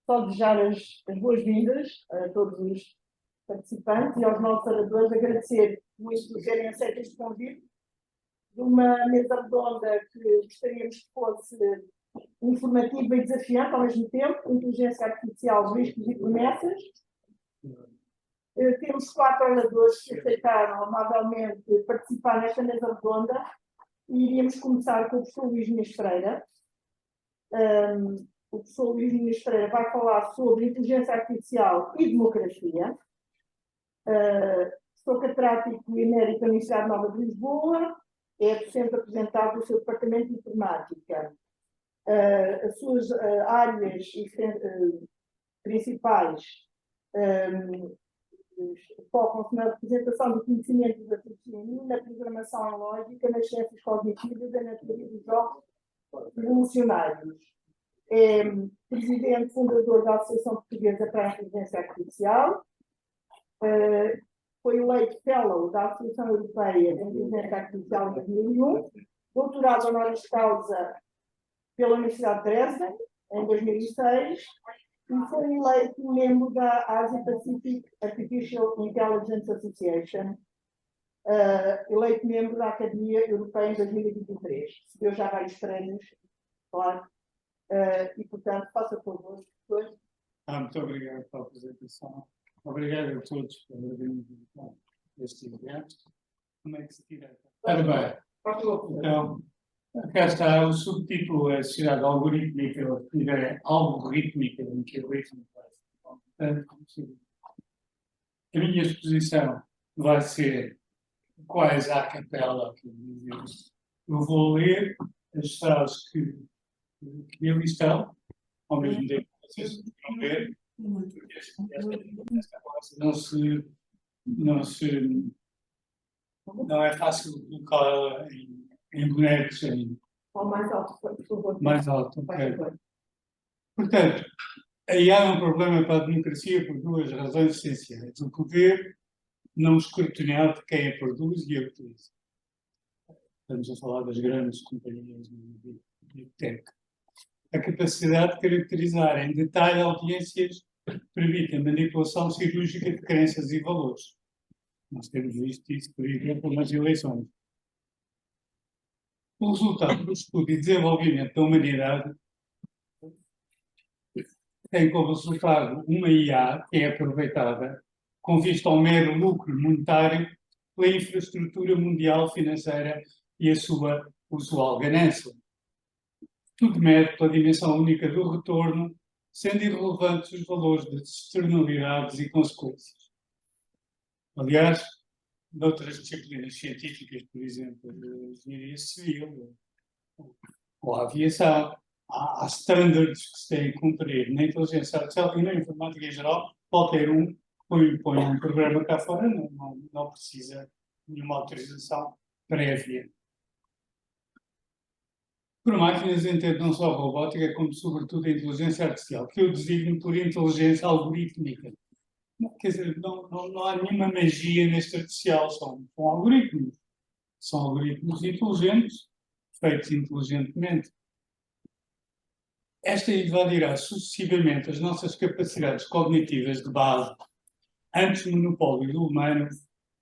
só desejar as boas-vindas a todos os participantes e aos nossos oradores, agradecer muito por terem aceito este convite de uma mesa redonda que gostaríamos que fosse informativa e desafiante ao mesmo tempo, inteligência artificial, riscos e promessas. Temos 4 oradores que aceitaram amavelmente participar nesta mesa redonda e iríamos começar com o professor Luís Muniz Freira. O professor Luís Muniz Freira vai falar sobre inteligência artificial e democracia. Sou catedrático emérito da Universidade Nova de Lisboa, é docente apresentado do seu departamento de informática. As suas áreas principais focam-se na representação do conhecimento da raciocínio, na programação em lógica, nas ciências cognitivas e na teoria dos jogos revolucionários. É presidente fundador da Associação Portuguesa para a Inteligência Artificial. Foi eleito Fellow da Associação Europeia de Inteligência Artificial em 2001. Doutorado honoris causa pela Universidade de Dresden, em 2006. E foi eleito membro da Asia Pacific Artificial Intelligence Association, eleito membro da Academia Europeia em 2023. Recebeu já vários prémios, claro, e, portanto, faça favor. Muito obrigado pela apresentação. Obrigado a todos por virem a este evento. Como é que se tira? Ora bem, então, cá está o subtítulo, é Sociedade Algorítmica, é algorítmica, em que eu vejo. A minha exposição vai ser quase à capela, que eu vou ler as frases que ali estão, ao mesmo tempo que vocês vão ver, porque esta classe não é fácil colocá-la em bonecos. Ou mais alto, por favor. Mais alto, ok. Portanto, a IA é um problema para a democracia por duas razões essenciais. O poder não escrutinado de quem a produz e a utiliza. Estamos a falar das grandes companhias de tech. A capacidade de caracterizar em detalhe audiências permite a manipulação cirúrgica de crenças e valores. Nós temos visto isso, por exemplo, nas eleições. O resultado do estudo e desenvolvimento da humanidade tem como resultado uma IA que é aproveitada com vista ao mero lucro monetário pela infraestrutura mundial financeira e a sua usual ganância. Tudo mede pela dimensão única do retorno, sendo irrelevantes os valores de externalidades e consequências. Aliás, noutras disciplinas científicas, por exemplo, a engenharia civil ou a aviação, há standards que se têm que cumprir na inteligência artificial e na informática em geral. Qualquer um põe um programa cá fora, não precisa de nenhuma autorização prévia. Por máquinas entendo não só a robótica, como sobretudo a inteligência artificial, que eu designo por inteligência algorítmica. Quer dizer, não há nenhuma magia neste artificial, são algoritmos. São algoritmos inteligentes, feitos inteligentemente. Esta invadirá sucessivamente as nossas capacidades cognitivas de base, antes do monopólio do humano,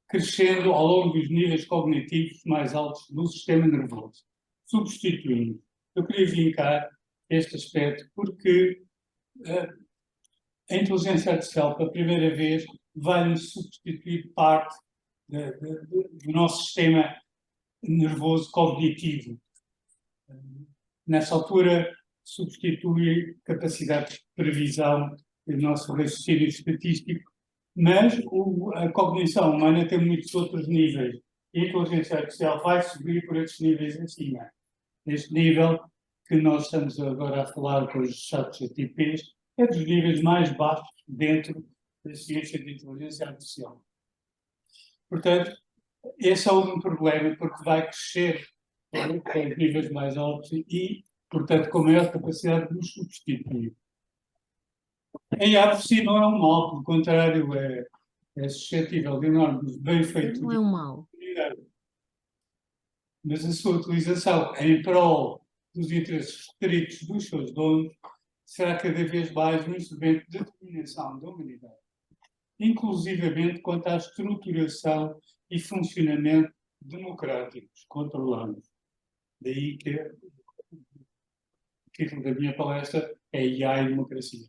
crescendo ao longo dos níveis cognitivos mais altos do sistema nervoso, substituindo. Eu queria vincar este aspecto porque a inteligência artificial, pela primeira vez, vai-nos substituir parte do nosso sistema nervoso cognitivo. Nessa altura, substitui capacidades de previsão do nosso raciocínio estatístico, mas a cognição humana tem muitos outros níveis. E a inteligência artificial vai subir por esses níveis acima. Este nível que nós estamos agora a falar com os ChatGPTs é dos níveis mais baixos dentro da ciência de inteligência artificial. Portanto, esse é um problema, porque vai crescer para os níveis mais altos e, portanto, com maior capacidade de nos substituir. A IA por si não é um mal, pelo contrário, é suscetível de enormes benfeitos. Não é um mal. Mas a sua utilização em prol dos interesses restritos dos seus donos será cada vez mais um instrumento de determinação da humanidade, inclusivamente quanto à estruturação e funcionamento democráticos controlados. Daí que o título da minha palestra é IA e Democracia.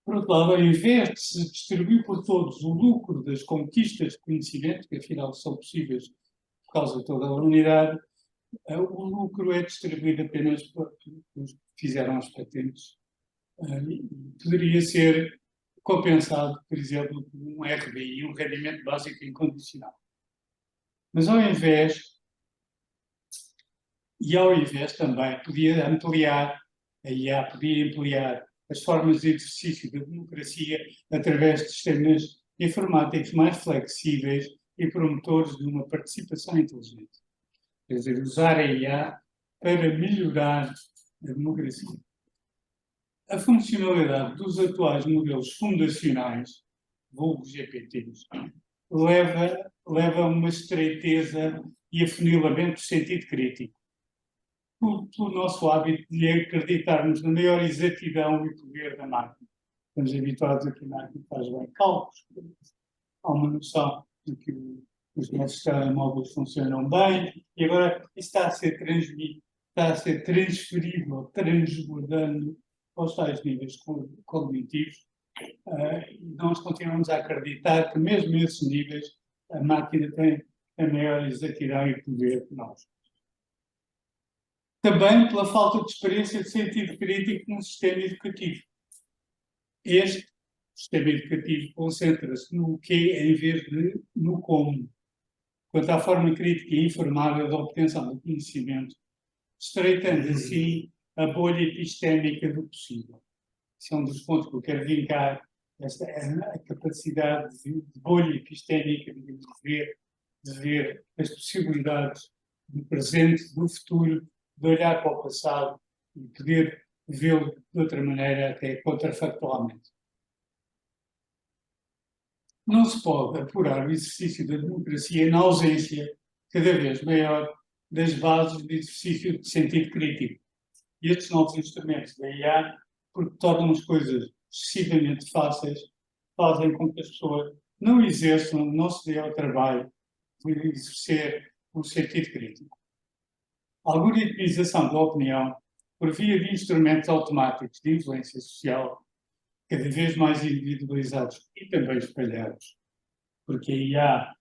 Por outro lado, ao invés de se distribuir por todos o lucro das conquistas de conhecimento, que afinal são possíveis por causa de toda a humanidade, o lucro é distribuído apenas por os que fizeram as patentes. Poderia ser compensado, por exemplo, por um RBI, um rendimento básico incondicional. Mas ao invés também podia ampliar, a IA podia ampliar as formas de exercício da democracia através de sistemas informáticos mais flexíveis e promotores de uma participação inteligente. Quer dizer, usar a IA para melhorar a democracia. A funcionalidade dos atuais modelos fundacionais, vulgo GPTs, leva a uma estreiteza e afunilamento do sentido crítico. Pelo nosso hábito de acreditarmos na maior exatidão e poder da máquina. Estamos habituados a que a máquina faz bem cálculos. Há uma noção de que os nossos telemóveis funcionam bem e agora isso está a ser transferido, transbordando aos tais níveis cognitivos. Nós continuamos a acreditar que mesmo nesses níveis a máquina tem a maior exatidão e poder que nós. Também pela falta de experiência de sentido crítico no sistema educativo. Este sistema educativo concentra-se no quê em vez de no como. Quanto à forma crítica e informada da obtenção do conhecimento, estreitando assim a bolha epistémica do possível. Esse é um dos pontos que eu quero vincar, a capacidade de bolha epistémica de ver as possibilidades do presente, do futuro, de olhar para o passado e poder vê-lo de outra maneira, até contrafactualmente. Não se pode apurar o exercício da democracia na ausência cada vez maior das bases de exercício de sentido crítico. E estes novos instrumentos da IA, porque tornam as coisas excessivamente fáceis, fazem com que as pessoas não exerçam, não se dê ao trabalho de exercer o sentido crítico. A algoritmização da opinião, por via de instrumentos automáticos de influência social, cada vez mais individualizados e também espalhados, porque a IA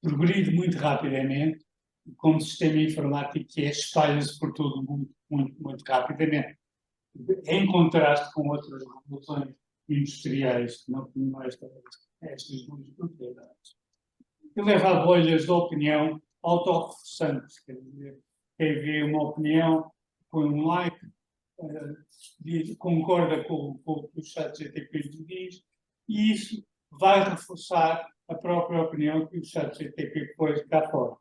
progride muito rapidamente, como sistema informático que espalha-se por todo o mundo muito rapidamente, em contraste com outras revoluções industriais que não tinham estas duas propriedades. E leva a bolhas de opinião autorreforçantes, quer dizer, quem vê uma opinião, põe um like, concorda com o que o ChatGPT lhe diz, e isso vai reforçar a própria opinião que o ChatGPT pôs cá fora.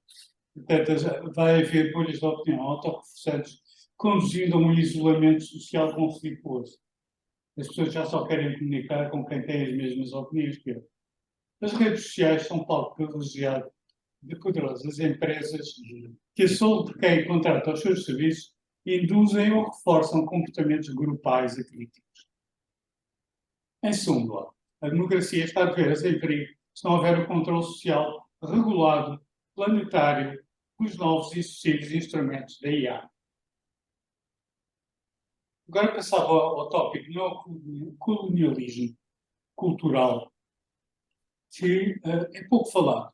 Portanto, vai haver bolhas de opinião autorreforçantes, conduzindo a um isolamento social conflituoso. As pessoas já só querem comunicar com quem tem as mesmas opiniões que eu. As redes sociais são palco privilegiado de poderosas empresas que, a soldo de quem contrata os seus serviços, induzem ou reforçam comportamentos grupais e críticos. Em suma, a democracia está de veras em perigo se não houver o controle social regulado, planetário, dos novos e sucessivos instrumentos da IA. Agora passava ao tópico do colonialismo cultural, que é pouco falado.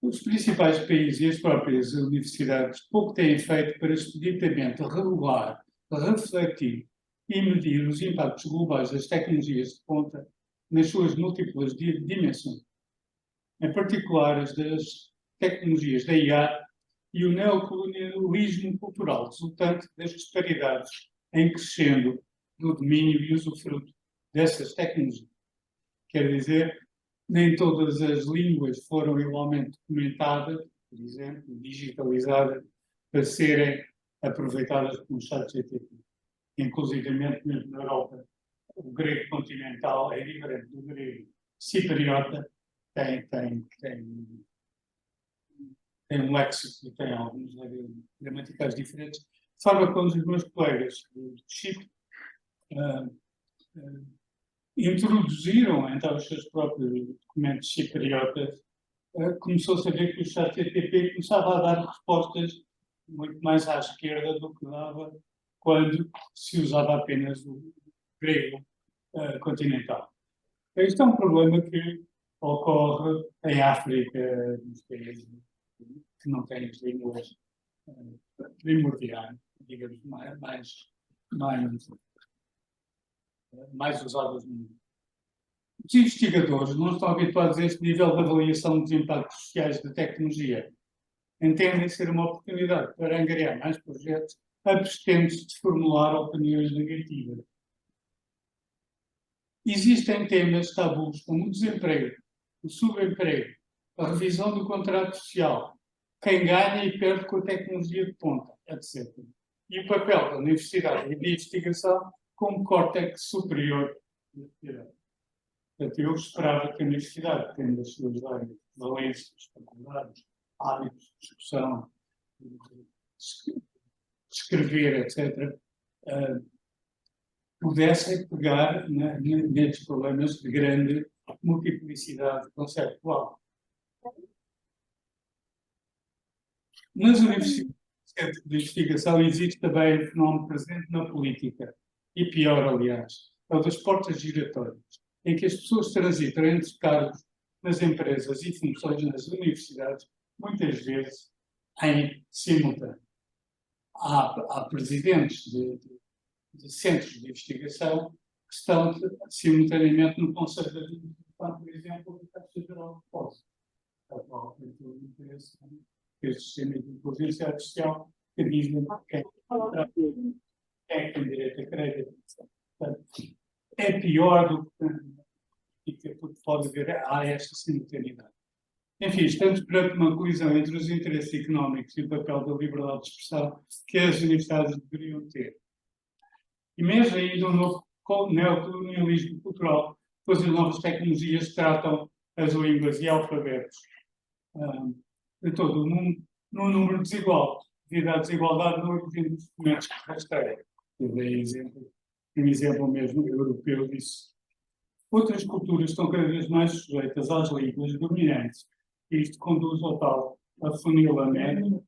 Os principais países e as próprias universidades pouco têm feito para expeditamente regular, refletir e medir os impactos globais das tecnologias de ponta nas suas múltiplas dimensões, em particular as das tecnologias da IA e o neocolonialismo cultural resultante das disparidades em crescendo do domínio e usufruto dessas tecnologias. Quer dizer, nem todas as línguas foram igualmente documentadas, por exemplo, digitalizadas, para serem aproveitadas como ChatGPT. Inclusivamente, mesmo na Europa, o grego continental é diferente do grego cipriota, tem um léxico e tem alguns gramaticais diferentes, forma como os meus colegas do Chipre introduziram então os seus próprios documentos chipriotas, começou-se a ver que o ChatGPT começava a dar respostas muito mais à esquerda do que dava quando se usava apenas o grego continental. Este é um problema que ocorre em África, nos países que não têm as línguas primordiais, digamos, mais usadas no mundo. Os investigadores não estão habituados a este nível de avaliação dos impactos sociais da tecnologia. Entendem ser uma oportunidade para angariar mais projetos, abstendo-se de formular opiniões negativas. Existem temas tabus como o desemprego, o subemprego, a revisão do contrato social, quem ganha e perde com a tecnologia de ponta, etc. E o papel da universidade e da investigação como córtex superior. Portanto, eu esperava que a universidade, tendo as suas valências, faculdades, hábitos de discussão, de escrever, etc., pudessem pegar nestes problemas de grande multiplicidade conceptual. Nas universidades de investigação existe também um fenómeno presente na política, e pior, aliás, é o das portas giratórias, em que as pessoas transitam entre cargos nas empresas e funções nas universidades, muitas vezes em simultâneo. Há presidentes de centros de investigação que estão simultaneamente no Conselho de Administração, por exemplo, da Caixa Geral de Depósitos. Este sistema de inteligência artificial que diz quem tem direito a crédito. É pior do que pode haver, há esta simultaneidade. Enfim, estamos perante uma colisão entre os interesses económicos e o papel da liberdade de expressão que as universidades deveriam ter. E mesmo ainda um novo neocolonialismo cultural, pois as novas tecnologias tratam as línguas e alfabetos de todo o mundo num número desigual, devido à desigualdade no envio dos documentos que rastreiam. Eu dei um exemplo mesmo europeu disso. Outras culturas estão cada vez mais sujeitas às línguas dominantes, e isto conduz ao tal afunilamento.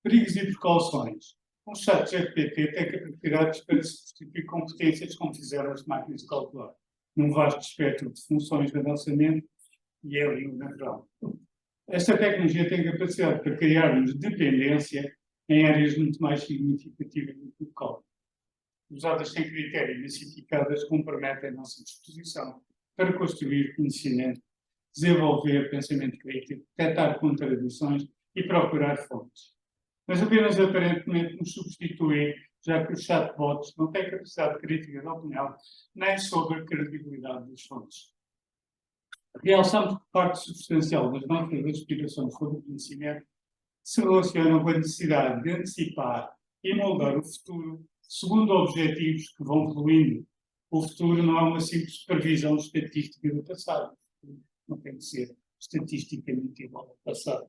Perigos e precauções. Um chat GPT tem capacidades para substituir competências como fizeram as máquinas de calcular, num vasto espectro de funções de avançamento e é a língua natural. Esta tecnologia tem capacidade para criarmos dependência em áreas muito mais significativas do que o cálculo. Usadas sem critério e massificadas, comprometem a nossa disposição para construir conhecimento, desenvolver pensamento crítico, detectar contradições e procurar fontes. Mas apenas aparentemente nos substituem, já que os chatbots não têm capacidade crítica de opinião nem sobre a credibilidade das fontes. Realçamos que parte substancial das nossas aspirações sobre o conhecimento se relacionam com a necessidade de antecipar e moldar o futuro segundo objetivos que vão evoluindo. O futuro não é uma simples previsão estatística do passado. Não tem de ser estatisticamente igual ao passado.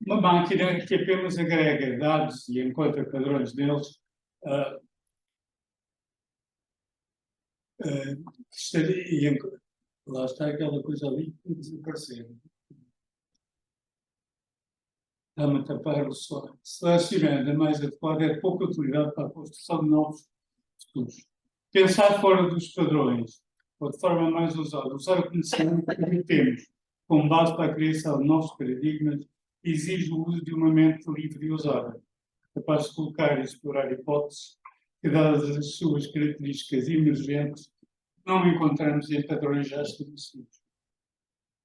Uma máquina que apenas agrega dados e encontra padrões deles lá está aquela coisa ali que desapareceu. Está-me a tapar o sol. Selecionando a mais adequada é de pouca utilidade para a construção de novos estudos. Pensar fora dos padrões, ou de forma mais ousada, usar o conhecimento que temos como base para a criação de novos paradigmas, exige o uso de uma mente livre e ousada, capaz de colocar e explorar hipóteses que, dadas as suas características emergentes, não encontramos em padrões já estabelecidos.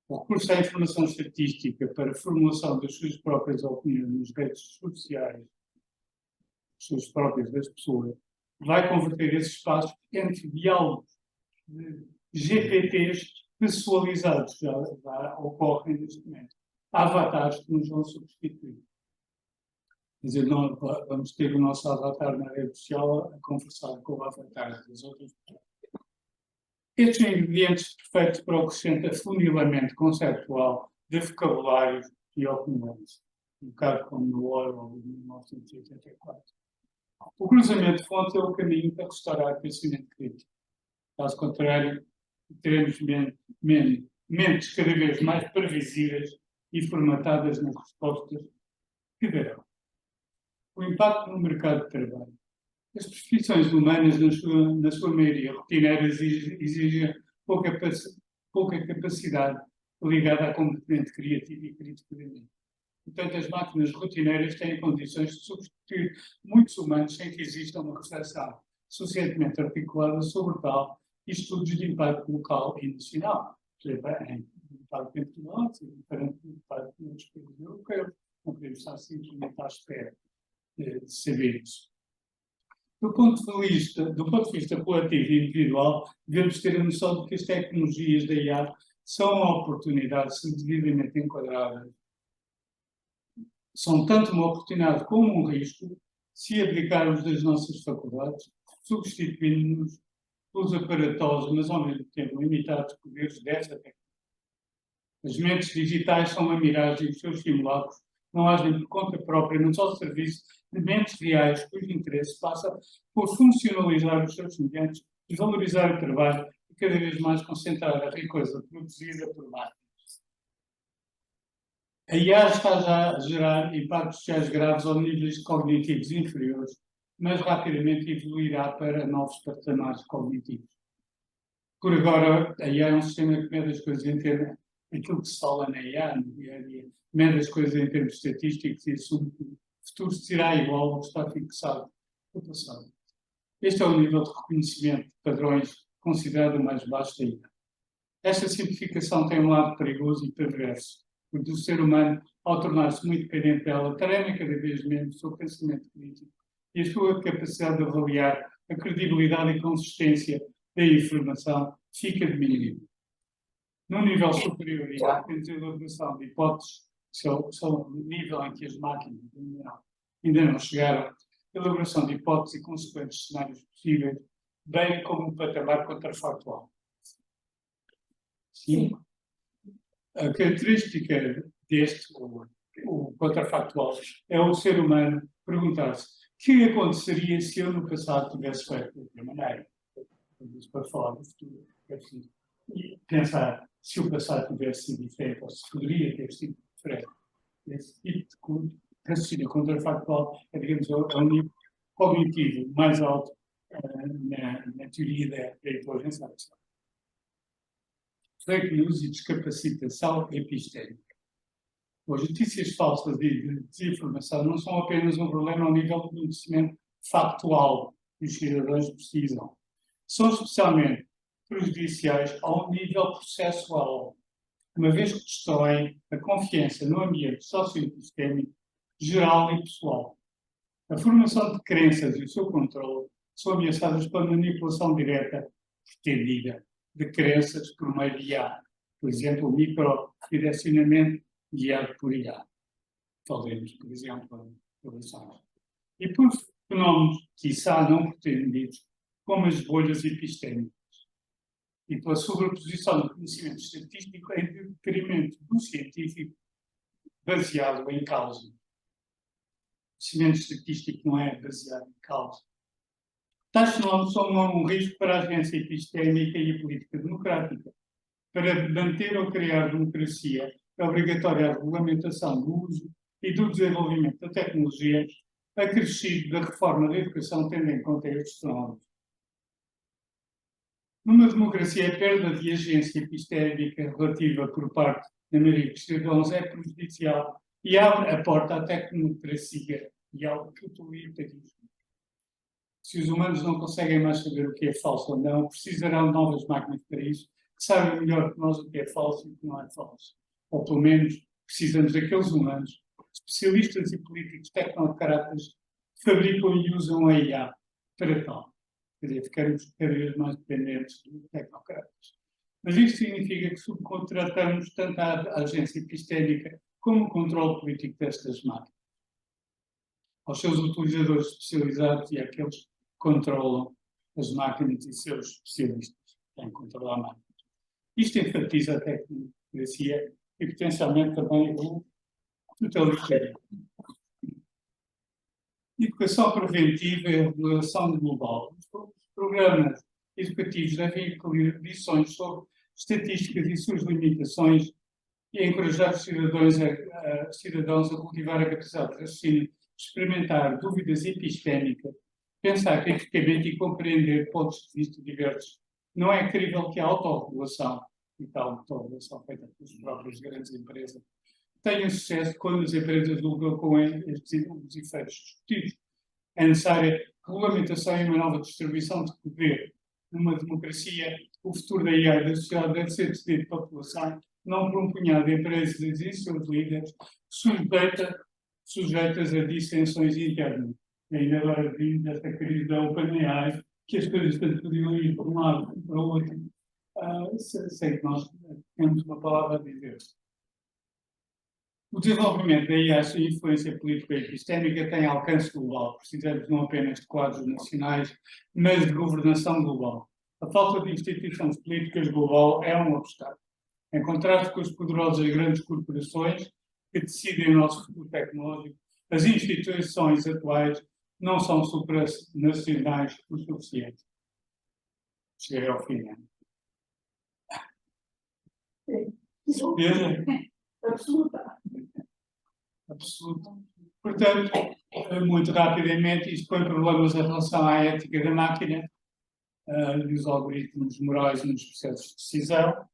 O recurso à informação estatística para a formulação das suas próprias opiniões nos redes sociais, suas próprias das pessoas, vai converter esses espaços entre diálogos de GPTs pessoalizados, já ocorrem neste momento. Avatares que nos vão substituir. Quer dizer, não, vamos ter o nosso avatar na rede social a conversar com o avatar das outras pessoas. Estes ingredientes perfeitos para o crescente afunilamento conceptual de vocabulários e opiniões, um bocado como no Orwell de 1984. O cruzamento de fontes é o caminho para restaurar o pensamento crítico. Caso contrário, teremos mentes cada vez mais previsíveis e formatadas nas respostas que darão. O impacto no mercado de trabalho. As profissões humanas, na sua maioria rotineiras, exigem pouca capacidade ligada à componente criativa e crítica da mente. Portanto, as máquinas rotineiras têm condições de substituir muitos humanos sem que exista uma reflexão suficientemente articulada sobre tal e estudos de impacto local e nacional. Impacto em Portugal, diferente do impacto nos países europeus. Não podemos estar simplesmente à espera de saber isso. Do ponto de vista coletivo e individual, devemos ter a noção de que as tecnologias da IA são uma oportunidade, se devidamente enquadradas. São tanto uma oportunidade como um risco, se aplicarmos das nossas faculdades, substituindo-nos pelos aparatosos, mas ao mesmo tempo limitados poderes desta tecnologia. As mentes digitais são uma miragem e os seus simulacros não agem por conta própria, mas ao serviço de mentes reais, cujo interesse passa por funcionalizar os seus semelhantes, desvalorizar o trabalho e cada vez mais concentrar a riqueza produzida por máquinas. A IA está já a gerar impactos sociais graves aos níveis cognitivos inferiores, mas rapidamente evoluirá para novos patamares cognitivos. Por agora, a IA é um sistema que mede as coisas em termos, aquilo que se fala na IA, no dia a dia, mede as coisas em termos estatísticos e assume que o futuro será igual ao que está fixado no passado. Este é o nível de reconhecimento de padrões considerado o mais baixo da IA. Esta simplificação tem um lado perigoso e perverso, porque o ser humano, ao tornar-se muito dependente dela, treme cada vez menos o seu pensamento crítico e a sua capacidade de avaliar a credibilidade e consistência da informação fica diminuída. No nível superior, temos a elaboração de hipóteses, que são o nível em que as máquinas ainda não chegaram, a elaboração de hipóteses e consequentes cenários possíveis, bem como um patamar contrafactual. Sim. A característica deste, o contrafactual, é o ser humano perguntar-se o que aconteceria se eu no passado tivesse feito de outra maneira. Para falar do futuro, é preciso pensar se o passado tivesse sido diferente ou se poderia ter sido diferente. Esse tipo de raciocínio contrafactual é, digamos, o nível cognitivo mais alto na teoria da inteligência artificial. Fake news e descapacitação epistémica. As notícias falsas e desinformação não são apenas um problema ao nível de conhecimento factual que os cidadãos precisam. São especialmente prejudiciais ao nível processual, uma vez que destroem a confiança no ambiente socioepistémico, geral e pessoal. A formação de crenças e o seu controle são ameaçadas pela manipulação direta, pretendida, de crenças por meio de IA. Por exemplo, o microdirecionamento guiado por IA. Falemos, por exemplo, em relações. E por fenómenos, quiçá não pretendidos, como as bolhas epistémicas. E pela sobreposição do conhecimento estatístico em detrimento do científico baseado em causa. O conhecimento estatístico não é baseado em causa. Tais fenómenos são um risco para a agência epistémica e a política democrática. Para manter ou criar democracia, é obrigatória a regulamentação do uso e do desenvolvimento da tecnologia, acrescido da reforma da educação, tendo em conta estes fenómenos. Numa democracia, a perda de agência epistémica relativa por parte da maioria dos cidadãos é prejudicial e abre a porta à tecnocracia e ao totalitarismo. Se os humanos não conseguem mais saber o que é falso ou não, precisarão de novas máquinas para isso, que saibam melhor que nós o que é falso e o que não é falso. Ou, pelo menos, precisamos daqueles humanos, especialistas e políticos tecnocratas, que fabricam e usam a IA para tal. Quer dizer, ficamos cada vez mais dependentes de tecnocratas. Mas isto significa que subcontratamos tanto a agência epistémica como o controle político destas máquinas. Aos seus utilizadores especializados e àqueles que controlam as máquinas e seus especialistas em controlar máquinas. Isto enfatiza a tecnocracia e potencialmente também o totalitarismo. Educação preventiva e regulação global. Os programas educativos devem incluir lições sobre estatísticas e suas limitações e encorajar os cidadãos a cultivar a capacidade de raciocínio, experimentar dúvidas epistémicas, pensar criticamente e compreender pontos de vista diversos. Não é crível que a autorregulação, e tal autorregulação feita pelas próprias grandes empresas, tenha sucesso quando as empresas lucram com os efeitos discutidos. É necessária regulamentação e uma nova distribuição de poder. Numa democracia, o futuro da IA e da sociedade deve ser decidido pela população, não por um punhado de empresas e seus líderes, sujeitas a dissensões internas. E ainda agora vimos desta crise da OpenAI, que as coisas tanto podiam ir para um lado como para o outro. Sei que nós temos uma palavra a dizer. O desenvolvimento da IA sem influência política e epistémica tem alcance global. Precisamos não apenas de quadros nacionais, mas de governação global. A falta de instituições políticas global é um obstáculo. Em contraste com as poderosas grandes corporações que decidem o nosso futuro tecnológico, as instituições atuais não são supranacionais o suficiente. Cheguei ao fim, né? Absoluta. Absoluto. Portanto, muito rapidamente, isto põe problemas em relação à ética da máquina e os algoritmos morais nos processos de decisão.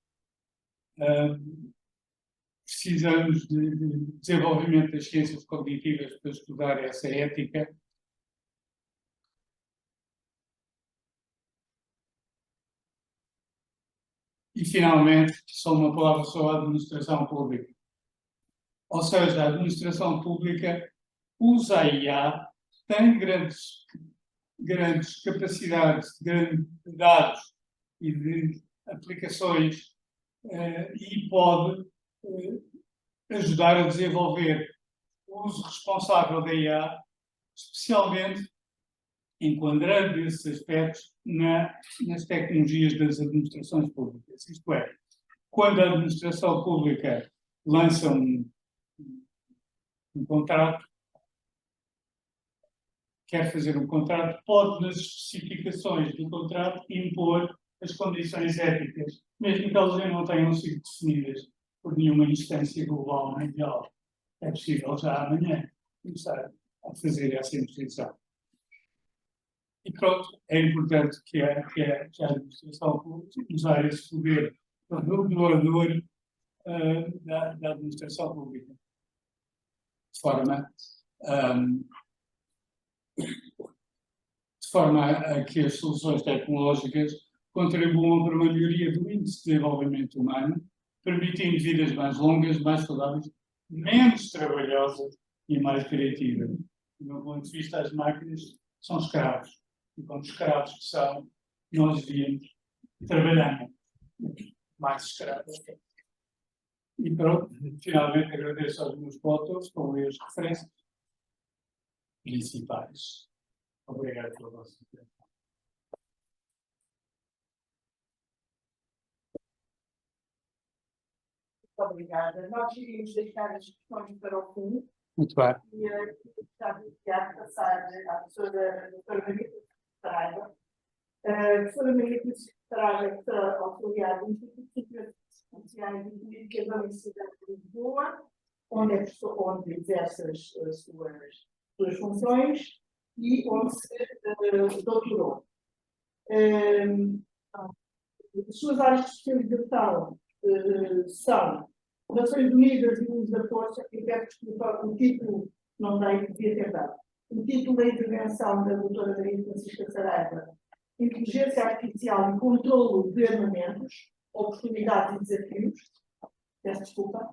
Precisamos de desenvolvimento das ciências cognitivas para estudar essa ética. E, finalmente, só uma palavra sobre a administração pública. Ou seja, a administração pública usa a IA, tem grandes capacidades de grandes dados e de aplicações e pode ajudar a desenvolver o uso responsável da IA, especialmente enquadrando esses aspectos nas tecnologias das administrações públicas. Isto é, quando a administração pública lança um contrato, quer fazer um contrato, pode, nas especificações do contrato, impor as condições éticas, mesmo que elas ainda não tenham sido definidas por nenhuma instância global mundial. É possível já amanhã começar a fazer essa imposição. E pronto, é importante que a administração pública usar esse poder regulador da administração pública. De forma a que as soluções tecnológicas contribuam para uma melhoria do índice de desenvolvimento humano, permitindo vidas mais longas, mais saudáveis, menos trabalhosas e mais criativas. Do meu ponto de vista, as máquinas são escravos. E como escravos que são, nós devíamos trabalhar mais escravos. E pronto, finalmente agradeço aos meus coautores com as referências principais. Obrigado pela vossa atenção. Muito obrigada. Nós iríamos deixar as questões para o fim. Muito bem. E está deseado passar à professora Margarida Saraiva. A professora Margarida Saraiva, que será auxiliar do Instituto Superior de Ciências e Políticas da Universidade de Lisboa, onde exerce as suas funções e onde se doutorou. As suas áreas de especialização são Nações Unidas e uso da força, e peço desculpa, o título não dei, devia ter dado. O título da intervenção da doutora Maria Francisca Saraiva, Inteligência Artificial e Controlo de Armamentos, Oportunidades e Desafios. Peço desculpa,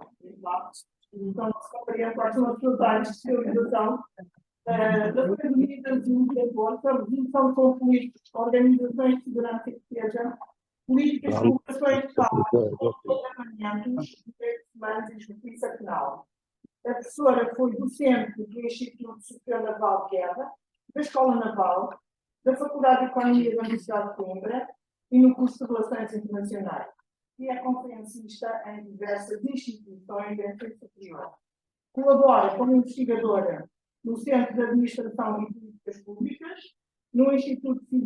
então se compreende quais são as suas áreas de especialização. Nações Unidas e uso da força, resolução de conflitos, organizações de segurança e defesa, políticas de cooperação de paz, armamentos, direitos humanos e justiça penal. A professora foi docente do Instituto Superior Naval de Guerra, da Escola Naval, da Faculdade de Economia da Universidade de Coimbra e no curso de Relações Internacionais. e é conferencista em diversas instituições de ensino superior. Colabora como investigadora no Centro de Administração e Políticas Públicas, no Instituto de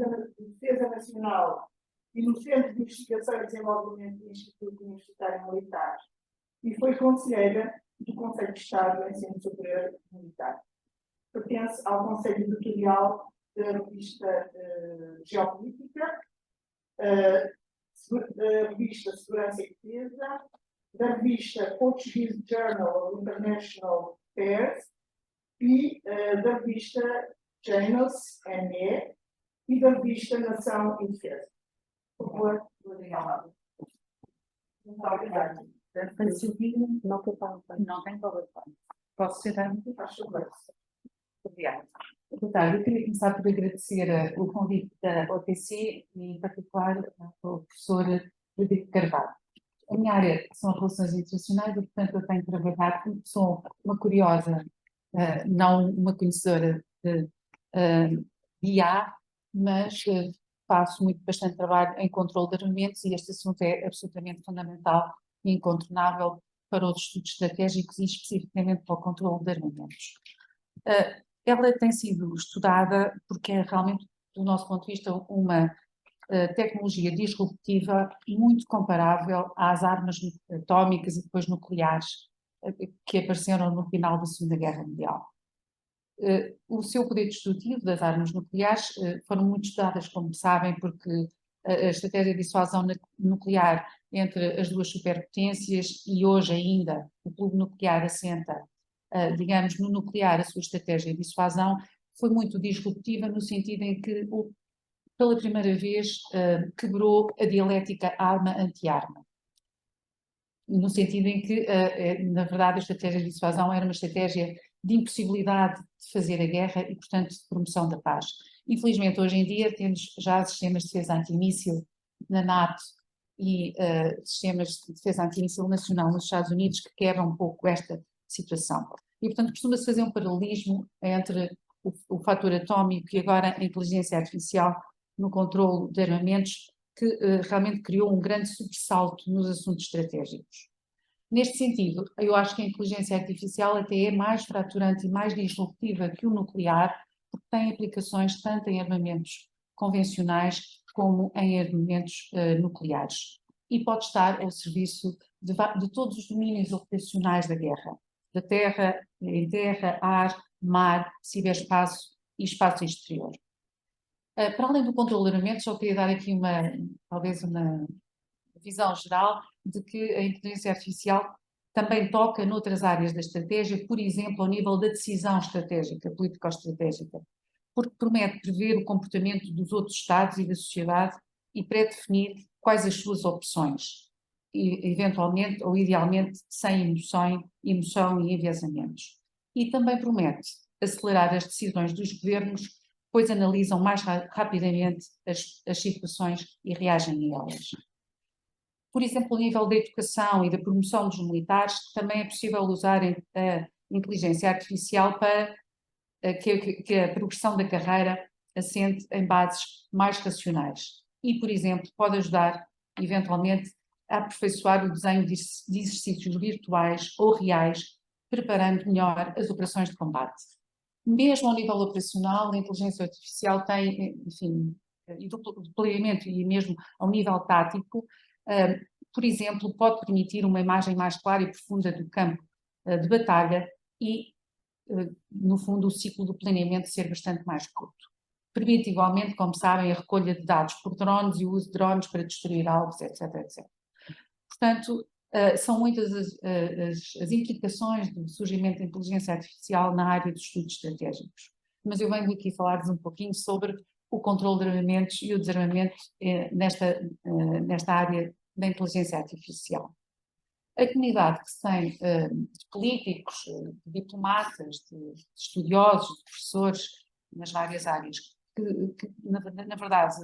Defesa Nacional e no Centro de Investigação e Desenvolvimento do Instituto Universitário Militar, e foi conselheira do Conselho de Estado do Ensino Superior Militar. Pertence ao Conselho Editorial da revista Geopolítica, da revista Segurança e Defesa, da revista Portuguese Journal of International Affairs e da revista Janus ME e da revista Nação e Defesa. Por favor, obrigada. Muito obrigada. Não tem PowerPoint. Não tem PowerPoint. Posso sentar? Faz favor. Obrigada. Boa tarde. Eu queria começar por agradecer o convite da OTC e, em particular, ao professor Frederico Carvalho. A minha área são relações internacionais e, portanto, eu tenho trabalhado, sou uma curiosa, não uma conhecedora de IA, mas faço bastante trabalho em controle de armamentos e este assunto é absolutamente fundamental e incontornável para os estudos estratégicos e especificamente para o controle de armamentos. Ela tem sido estudada porque é realmente, do nosso ponto de vista, uma tecnologia disruptiva muito comparável às armas atómicas e depois nucleares que apareceram no final da Segunda Guerra Mundial. O seu poder destrutivo das armas nucleares foram muito estudadas, como sabem, porque a estratégia de dissuasão nuclear entre as duas superpotências e hoje ainda o clube nuclear assenta, digamos, no nuclear a sua estratégia de dissuasão foi muito disruptiva no sentido em que pela primeira vez quebrou a dialética arma-anti-arma. No sentido em que, na verdade, a estratégia de dissuasão era uma estratégia de impossibilidade de fazer a guerra e, portanto, de promoção da paz. Infelizmente, hoje em dia, temos já sistemas de defesa antimíssil na NATO e sistemas de defesa antimíssil nacional nos Estados Unidos que quebram um pouco esta situação. E, portanto, costuma-se fazer um paralelismo entre o fator atómico e agora a inteligência artificial no controle de armamentos, que realmente criou um grande sobressalto nos assuntos estratégicos. Neste sentido, eu acho que a inteligência artificial até é mais fraturante e mais disruptiva que o nuclear, porque tem aplicações tanto em armamentos convencionais como em armamentos nucleares. E pode estar ao serviço de todos os domínios operacionais da guerra, da terra, em terra, ar, mar, ciberespaço e espaço exterior. Para além do controle de armamentos, só queria dar aqui talvez uma visão geral de que a inteligência artificial também toca noutras áreas da estratégia, por exemplo, ao nível da decisão estratégica, político-estratégica, porque promete prever o comportamento dos outros Estados e da sociedade e pré-definir quais as suas opções, e, eventualmente ou idealmente sem emoção e enviesamentos. E também promete acelerar as decisões dos governos, pois analisam mais rapidamente as situações e reagem a elas. Por exemplo, a nível da educação e da promoção dos militares, também é possível usar a inteligência artificial para que a progressão da carreira assente em bases mais racionais. E, por exemplo, pode ajudar, eventualmente, a aperfeiçoar o desenho de exercícios virtuais ou reais, preparando melhor as operações de combate. Mesmo ao nível operacional, a inteligência artificial tem, enfim, e deployamento e mesmo ao nível tático, por exemplo, pode permitir uma imagem mais clara e profunda do campo de batalha e, no fundo, o ciclo do planeamento ser bastante mais curto. Permite igualmente, como sabem, a recolha de dados por drones e o uso de drones para destruir alvos, etc, etc. Portanto, são muitas as implicações do surgimento da inteligência artificial na área dos estudos estratégicos. Mas eu venho aqui falar-vos um pouquinho sobre o controle de armamentos e o desarmamento nesta área da inteligência artificial. A comunidade que se tem de políticos, de diplomatas, de estudiosos, de professores nas várias áreas, que na verdade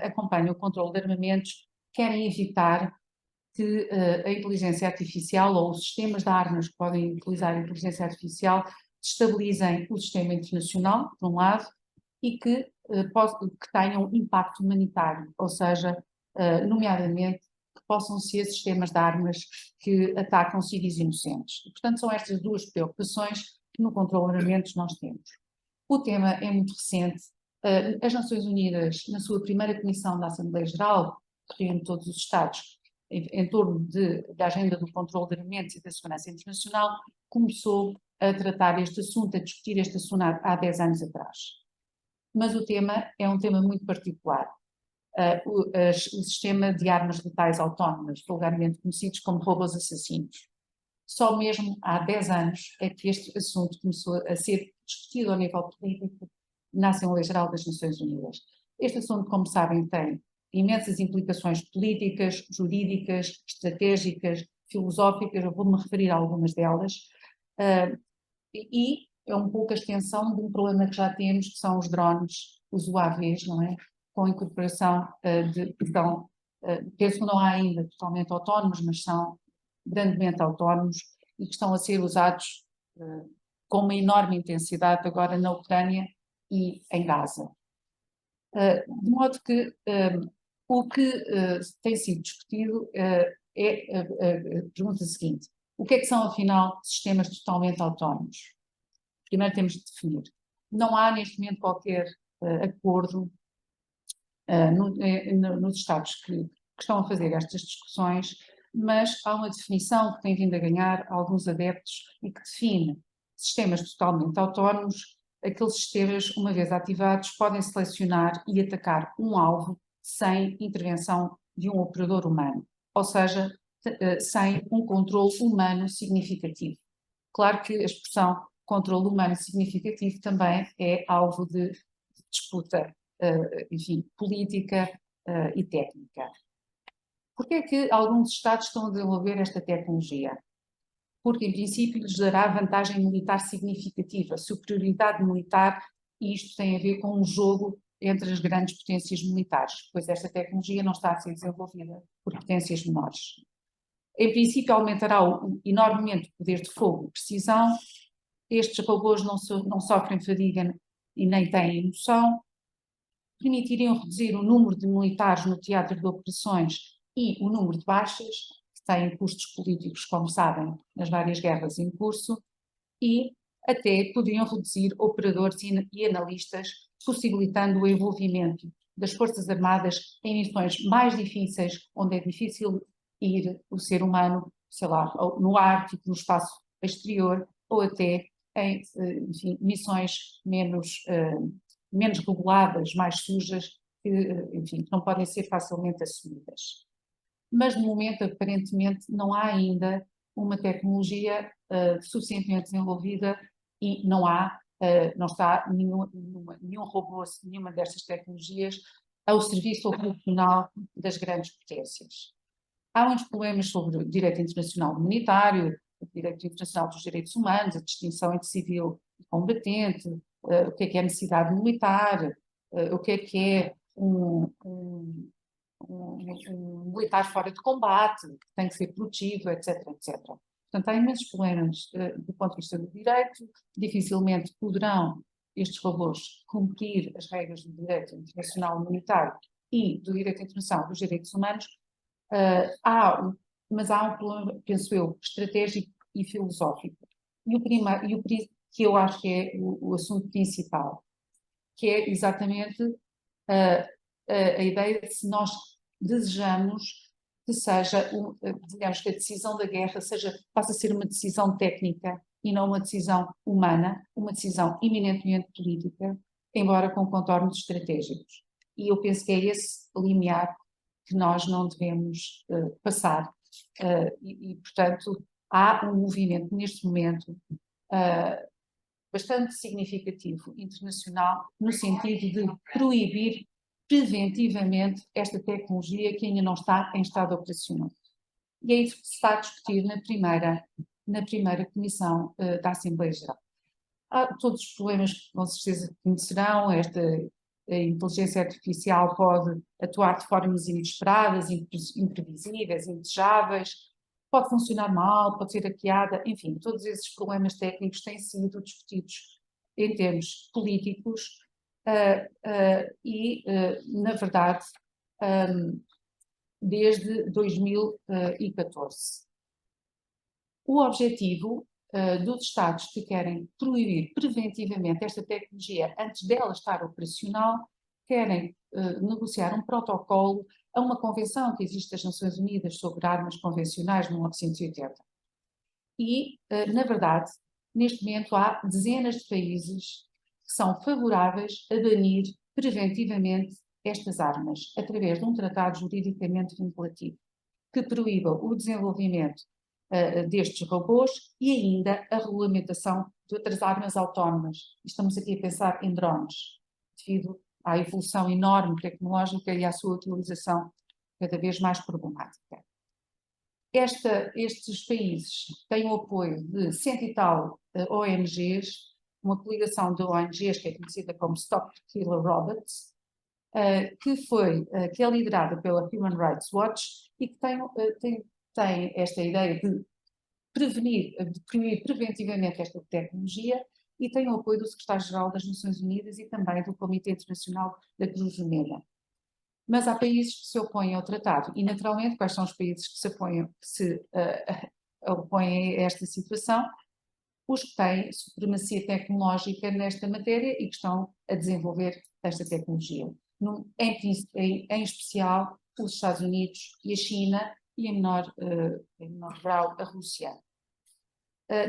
acompanham o controle de armamentos, querem evitar que a inteligência artificial ou os sistemas de armas que podem utilizar a inteligência artificial destabilizem o sistema internacional, por um lado, e que tenham impacto humanitário, ou seja, nomeadamente, que possam ser sistemas de armas que atacam civis inocentes. E, portanto, são estas duas preocupações que no controle de armamentos nós temos. O tema é muito recente. As Nações Unidas, na sua primeira comissão da Assembleia Geral, que reúne todos os Estados em torno da agenda do controle de armamentos e da segurança internacional, começou a tratar este assunto, a discutir este assunto há 10 anos atrás. Mas o tema é um tema muito particular. O sistema de armas letais autónomas, vulgarmente conhecidos como robôs assassinos. Só mesmo há 10 anos é que este assunto começou a ser discutido ao nível político na Assembleia Geral das Nações Unidas. Este assunto, como sabem, tem imensas implicações políticas, jurídicas, estratégicas, filosóficas, eu vou-me referir a algumas delas, e é um pouco a extensão de um problema que já temos, que são os drones, os UAVs, não é? Com a incorporação penso que não há ainda totalmente autónomos, mas são grandemente autónomos e que estão a ser usados com uma enorme intensidade agora na Ucrânia e em Gaza. De modo que o que tem sido discutido é a pergunta seguinte: o que é que são, afinal, sistemas totalmente autónomos? Primeiro temos de definir. Não há, neste momento, qualquer acordo nos Estados que estão a fazer estas discussões, mas há uma definição que tem vindo a ganhar alguns adeptos e que define sistemas totalmente autónomos. Aqueles sistemas, uma vez ativados, podem selecionar e atacar um alvo sem intervenção de um operador humano, ou seja, sem um controle humano significativo. Claro que a expressão controle humano significativo também é alvo de disputa, enfim, política e técnica. Por que é que alguns Estados estão a desenvolver esta tecnologia? Porque, em princípio, lhes dará vantagem militar significativa, superioridade militar, e isto tem a ver com um jogo entre as grandes potências militares, pois esta tecnologia não está a ser desenvolvida por potências menores. Em princípio, aumentará enormemente o poder de fogo e precisão. Estes robôs não sofrem fadiga e nem têm emoção. Permitiriam reduzir o número de militares no teatro de operações e o número de baixas, que têm custos políticos, como sabem, nas várias guerras em curso, e até poderiam reduzir operadores e analistas, possibilitando o envolvimento das Forças Armadas em missões mais difíceis, onde é difícil ir o ser humano, sei lá, no Ártico, no espaço exterior, ou até em, enfim, missões menos reguladas, mais sujas, que, enfim, não podem ser facilmente assumidas. Mas, no momento, aparentemente, não há ainda uma tecnologia suficientemente desenvolvida e não está nenhum robô, nenhuma destas tecnologias ao serviço operacional das grandes potências. Há muitos problemas sobre o direito internacional humanitário, o direito internacional dos direitos humanos, a distinção entre civil e combatente, o que é a necessidade militar, o que é um militar fora de combate, que tem que ser produtivo, etc, etc. Portanto, há imensos problemas do ponto de vista do direito, dificilmente poderão estes robôs cumprir as regras do direito internacional humanitário e do direito internacional dos direitos humanos, mas há um problema, penso eu, estratégico e filosófico. E o que eu acho que é o assunto principal, que é exatamente a ideia de se nós desejamos que seja, digamos, que a decisão da guerra possa ser uma decisão técnica e não uma decisão humana, uma decisão eminentemente política, embora com contornos estratégicos. E eu penso que é esse limiar que nós não devemos passar. Portanto, há um movimento neste momento bastante significativo internacional no sentido de proibir preventivamente esta tecnologia que ainda não está em estado operacional. E é isso que se está a discutir na primeira comissão da Assembleia Geral. Há todos os problemas que com certeza conhecerão, a inteligência artificial pode atuar de formas inesperadas, imprevisíveis, indesejáveis, pode funcionar mal, pode ser hackeada, enfim, todos esses problemas técnicos têm sido discutidos em termos políticos e, na verdade, desde 2014. O objetivo dos Estados que querem proibir preventivamente esta tecnologia antes dela estar operacional, querem negociar um protocolo a uma convenção que existe das Nações Unidas sobre armas convencionais de 1980. E, na verdade, neste momento há dezenas de países que são favoráveis a banir preventivamente estas armas, através de um tratado juridicamente vinculativo, que proíba o desenvolvimento destes robôs e ainda a regulamentação de outras armas autónomas. Estamos aqui a pensar em drones, devido à evolução enorme tecnológica e à sua utilização cada vez mais problemática. Estes países têm o apoio de 100 e tal ONGs, uma coligação de ONGs que é conhecida como Stop Killer Robots, que é liderada pela Human Rights Watch e que tem esta ideia de proibir preventivamente esta tecnologia e tem o apoio do Secretário-Geral das Nações Unidas e também do Comitê Internacional da Cruz Vermelha. Mas há países que se opõem ao tratado e, naturalmente, quais são os países que se opõem a esta situação? Os que têm supremacia tecnológica nesta matéria e que estão a desenvolver esta tecnologia. Em especial, os Estados Unidos e a China e, em menor grau, a Rússia.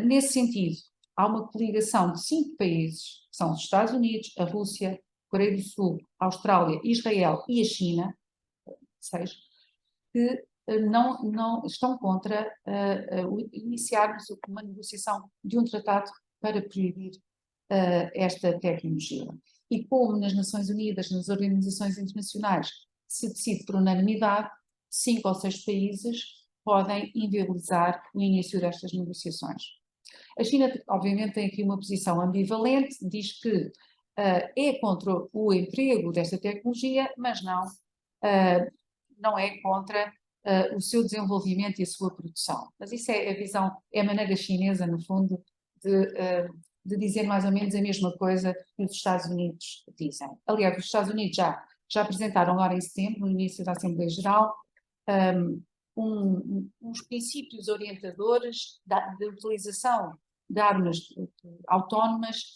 Nesse sentido, há uma coligação de 5 países, que são os Estados Unidos, a Rússia, a Coreia do Sul, a Austrália, Israel e a China, 6, que não estão contra iniciarmos uma negociação de um tratado para proibir esta tecnologia. E como nas Nações Unidas, nas organizações internacionais, se decide por unanimidade, 5 ou 6 países podem inviabilizar o início destas negociações. A China, obviamente, tem aqui uma posição ambivalente, diz que é contra o emprego desta tecnologia, mas não é contra o seu desenvolvimento e a sua produção. Mas isso é a visão, é a maneira chinesa, no fundo, de dizer mais ou menos a mesma coisa que os Estados Unidos dizem. Aliás, os Estados Unidos já apresentaram agora em setembro, no início da Assembleia Geral, uns princípios orientadores de utilização de armas autónomas,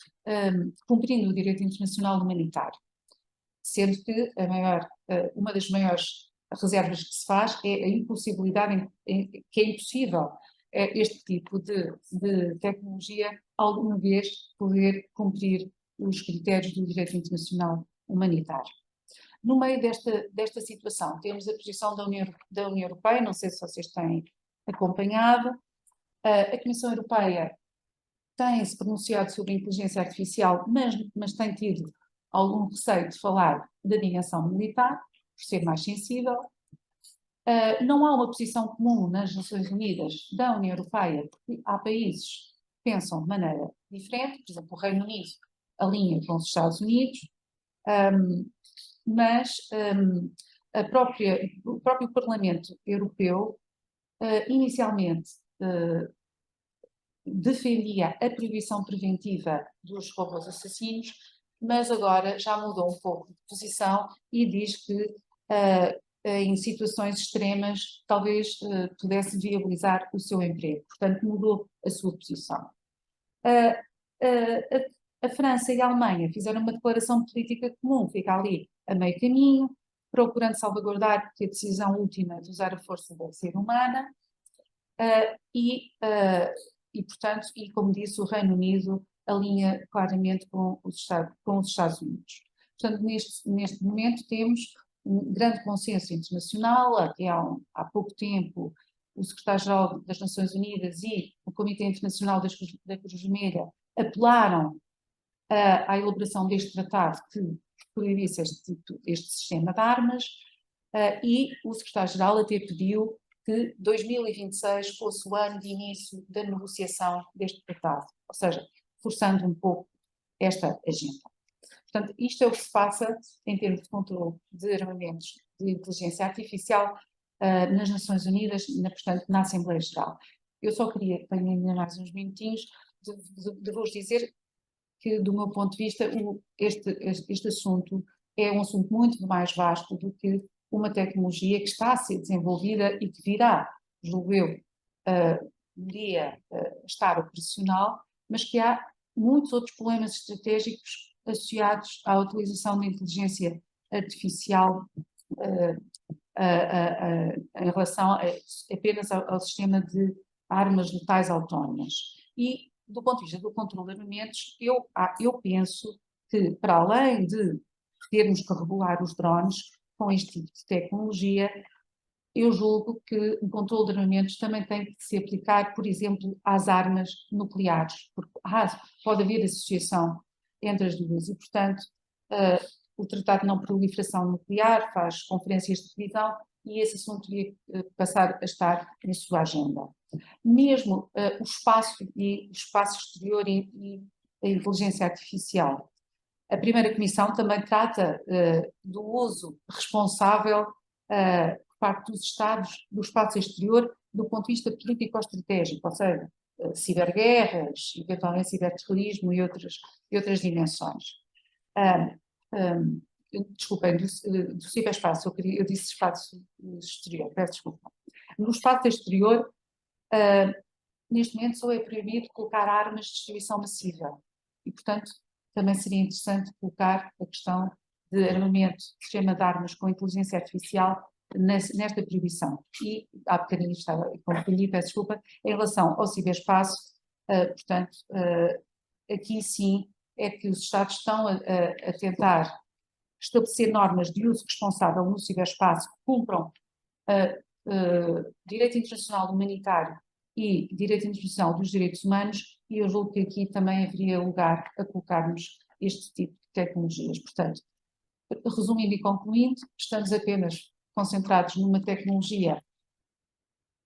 cumprindo o direito internacional humanitário. Sendo que uma das maiores reservas que se faz é a impossibilidade, que é impossível este tipo de tecnologia alguma vez poder cumprir os critérios do direito internacional humanitário. No meio desta situação, temos a posição da União Europeia, não sei se vocês têm acompanhado. A Comissão Europeia tem-se pronunciado sobre a inteligência artificial, mas tem tido algum receio de falar da dimensão militar, por ser mais sensível. Não há uma posição comum nas Nações Unidas da União Europeia, porque há países que pensam de maneira diferente, por exemplo, o Reino Unido alinha com os Estados Unidos, mas o próprio Parlamento Europeu inicialmente defendia a proibição preventiva dos robôs assassinos, mas agora já mudou um pouco de posição e diz que em situações extremas talvez pudesse viabilizar o seu emprego. Portanto, mudou a sua posição. A França e a Alemanha fizeram uma declaração de política comum, fica ali a meio caminho, procurando salvaguardar que a decisão última de usar a força deve ser humana, portanto, como disse, o Reino Unido alinha claramente com os Estados Unidos. Portanto, neste momento temos um grande consenso internacional. Até há pouco tempo o Secretário-Geral das Nações Unidas e o Comitê Internacional da Cruz Vermelha apelaram à elaboração deste tratado que proibisse este sistema de armas, e o Secretário-Geral até pediu que 2026 fosse o ano de início da negociação deste tratado, ou seja, forçando um pouco esta agenda. Portanto, isto é o que se passa em termos de controle de armamentos de inteligência artificial nas Nações Unidas, portanto, na Assembleia Geral. Eu só queria, tenho ainda mais uns minutinhos, de vos dizer que, do meu ponto de vista, este assunto é um assunto muito mais vasto do que uma tecnologia que está a ser desenvolvida e que virá, julgo eu, um dia estar operacional, mas que há muitos outros problemas estratégicos associados à utilização da inteligência artificial em relação apenas ao sistema de armas letais autónomas. E, do ponto de vista do controle de armamentos, eu penso que, para além de termos que regular os drones com este tipo de tecnologia, eu julgo que o controle de armamentos também tem que se aplicar, por exemplo, às armas nucleares, porque pode haver associação entre as duas e, portanto, o Tratado de Não Proliferação Nuclear faz conferências de revisão e esse assunto devia passar a estar na sua agenda. Mesmo o espaço exterior e a inteligência artificial. A primeira comissão também trata do uso responsável por parte dos Estados do espaço exterior do ponto de vista político-estratégico, ou seja, ciberguerras, eventualmente ciberterrorismo e outras dimensões. Desculpem, do ciberespaço, eu disse espaço exterior, peço desculpa. No espaço exterior, neste momento só é proibido colocar armas de destruição massiva e, portanto, também seria interessante colocar a questão de armamento, sistema de armas com inteligência artificial nesta proibição. E, há bocadinho estava, confundi, peço desculpa, em relação ao ciberespaço, portanto, aqui sim é que os Estados estão a tentar estabelecer normas de uso responsável no ciberespaço que cumpram direito internacional humanitário e direito internacional dos direitos humanos, e eu julgo que aqui também haveria lugar a colocarmos este tipo de tecnologias. Portanto, resumindo e concluindo, estamos apenas concentrados numa tecnologia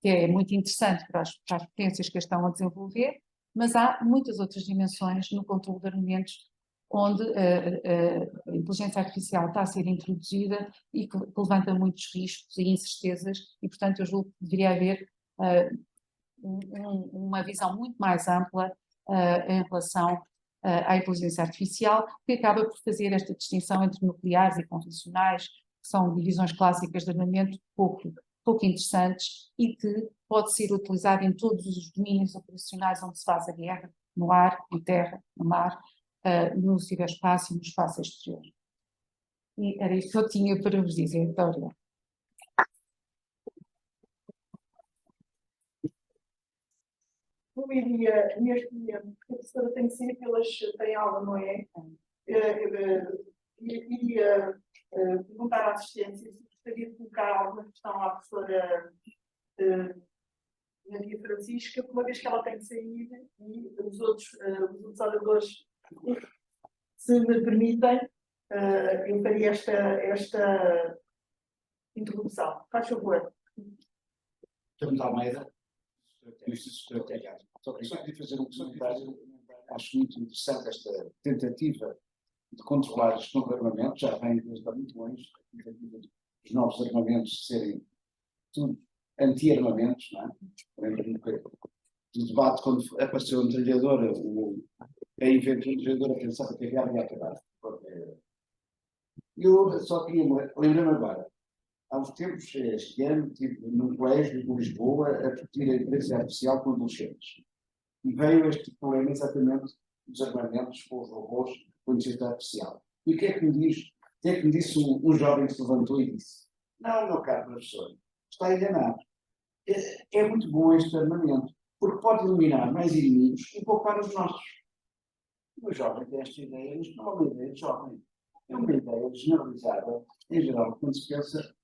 que é muito interessante para as potências que a estão a desenvolver, mas há muitas outras dimensões no controle de armamentos onde a inteligência artificial está a ser introduzida e que levanta muitos riscos e incertezas e, portanto, eu julgo que deveria haver uma visão muito mais ampla em relação à inteligência artificial, que acaba por fazer esta distinção entre nucleares e convencionais, que são divisões clássicas de armamento pouco interessantes e que pode ser utilizado em todos os domínios operacionais onde se faz a guerra, no ar, em terra, no mar, no ciberespaço e no espaço exterior. E era isto que eu tinha para vos dizer, Vitória. Eu iria, neste momento, porque a professora tem sempre, elas têm aula, não é? Iria perguntar à assistência se gostaria de colocar alguma questão à professora Maria Francisca, uma vez que ela tem que sair e os outros oradores, se me permitem, eu faria esta introdução. Faz favor. Estamos à Almeida, só queria fazer um comentário. Acho muito interessante esta tentativa de controlar os novos armamentos, já vem desde há muito longe, a tentativa dos novos armamentos serem tudo anti-armamentos, não é? Lembro-me do debate quando apareceu a metralhadora, a inventou a metralhadora, pensava que a guerra ia acabar. Eu só queria, lembrei-me agora, há uns tempos, este ano, estive num colégio de Lisboa a discutir a inteligência artificial com adolescentes. E veio este problema exatamente dos armamentos com os robôs com inteligência artificial. E o que é que me diz? O que é que me disse um jovem que se levantou e disse: não, meu caro professor, está enganado. É muito bom este armamento, porque pode eliminar mais inimigos e poupar os nossos. O jovem tem esta ideia, isto não é uma ideia de jovem, é uma ideia generalizada, em geral, quando se pensa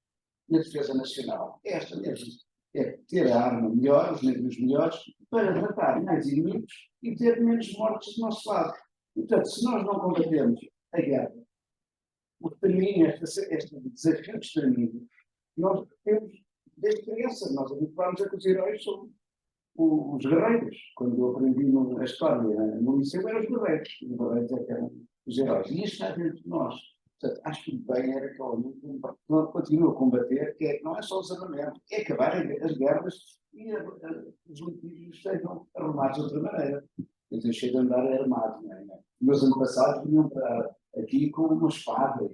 na defesa nacional. É esta mesmo. É ter a arma melhor, os meios melhores, para matar mais inimigos e ter menos mortes do nosso lado. Portanto, se nós não combatermos a guerra, o extermínio, este desafio de extermínio, nós temos, desde criança, nós habituámos a que os heróis são os guerreiros. Quando eu aprendi a história no liceu, eram os guerreiros. Os guerreiros é que eram os heróis. E isto está dentro de nós. Portanto, acho que bem era que a ONU continue a combater, que não é só os armamentos, é acabar as guerras e os litígios sejam arrumados de outra maneira. Eu deixei de andar armado, não é? Meus antepassados vinham para aqui com uma espada,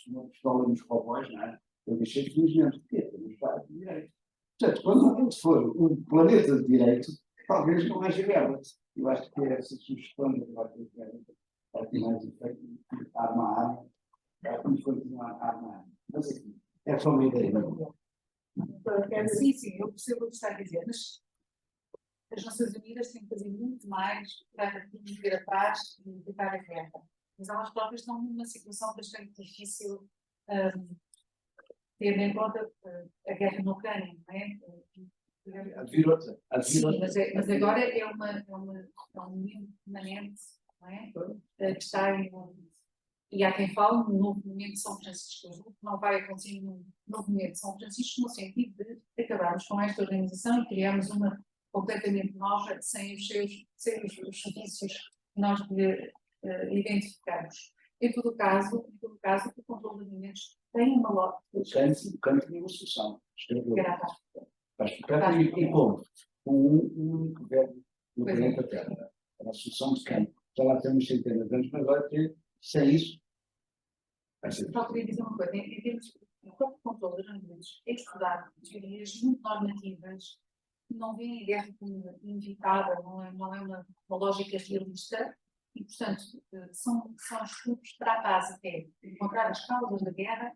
uma pistola nos cowboys, não é? Eu deixei felizmente, porque temos vários de direito. Portanto, quando for um planeta de direito, talvez não haja guerra. Eu acho que é essa sugestão da parte da guerra, para que mais efeito, arma a arma, para que for uma arma a arma. Mas aqui, é só uma ideia. Sim, sim, eu percebo o que está a dizer, mas as Nações Unidas têm que fazer muito mais para promover a paz e evitar a guerra. Mas elas próprias estão numa situação bastante difícil, tendo em conta a guerra na Ucrânia, não é? A vir outra. Sim, mas agora é um momento permanente, não é? Que está envolvido. E há quem fale num novo momento de São Francisco. Eu julgo que não vai acontecer num novo momento de São Francisco, no sentido de acabarmos com esta organização e criarmos uma completamente nova, sem os serviços que nós identificamos. Em todo o caso, o controle de alimentos tem uma lógica. O campo de negociação. Escreveu. Grava. Para explicar e como? Com um governo no planeta Terra. Era a solução de campo. Já lá temos centenas de anos, mas agora sem isso. Só queria dizer uma coisa, em termos de controle de alimentos, é estudado teorias muito normativas que não veem a guerra como inevitável, não é uma lógica realista, e, portanto, são estudos para a base, é encontrar as causas da guerra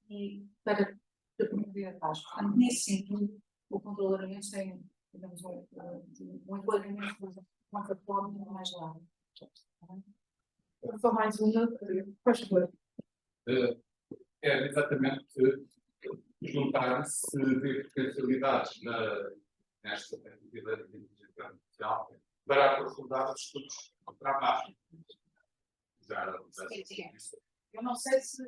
e para promover a paz. Portanto, nesse sentido, o controle de alimentos tem, digamos, um enquadramento conceptual muito mais largo. Só mais uma, por favor. É exatamente juntar-se de potencialidades nesta atividade de inteligência artificial para aprofundar os estudos para a base. Eu não sei se...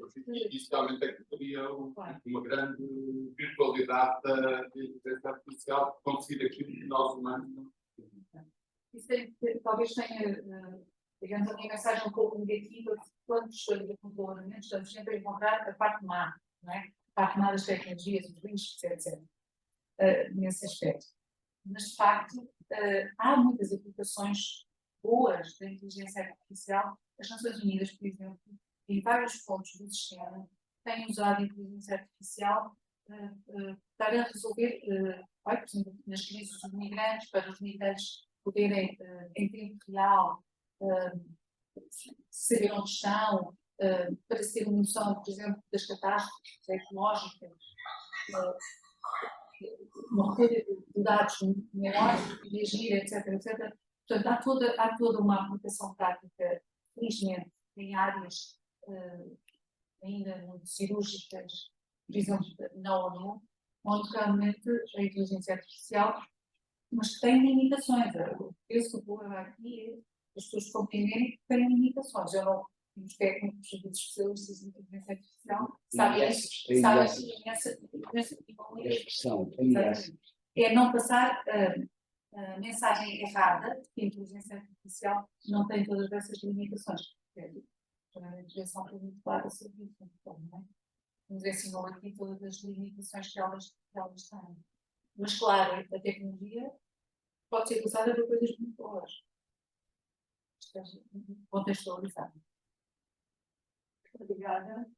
Isso realmente é que teria uma grande virtualidade da inteligência artificial conseguir aquilo que nós humanos não conseguimos. Isso talvez tenha, digamos, a minha mensagem um pouco negativa, quando escolho de controle, estamos sempre a encontrar a parte má, não é? A parte má das tecnologias, os riscos, etc. Nesse aspecto. Mas, de facto, há muitas aplicações boas da inteligência artificial. As Nações Unidas, por exemplo, em vários pontos do sistema, têm usado a inteligência artificial para resolver, por exemplo, nas crises dos migrantes, para os migrantes poderem, em tempo real, saber onde estão, para se ter uma noção, por exemplo, das catástrofes ecológicas, uma recolha de dados maiores, reagir, etc, etc. Portanto, há toda uma aplicação prática, felizmente, em áreas ainda muito cirúrgicas, por exemplo, na ONU, onde realmente a inteligência artificial, mas que tem limitações. Eu penso que o problema aqui é as pessoas compreenderem que têm limitações. Eu não, os técnicos, os especialistas em inteligência artificial, sabem isso. É não passar a mensagem errada, que a inteligência artificial não tem todas essas limitações. A direção foi muito clara sobre isso. Então, nos ensinou aqui todas as limitações que elas têm. Mas, claro, a tecnologia pode ser usada para coisas muito boas. Contextualizado. Obrigada.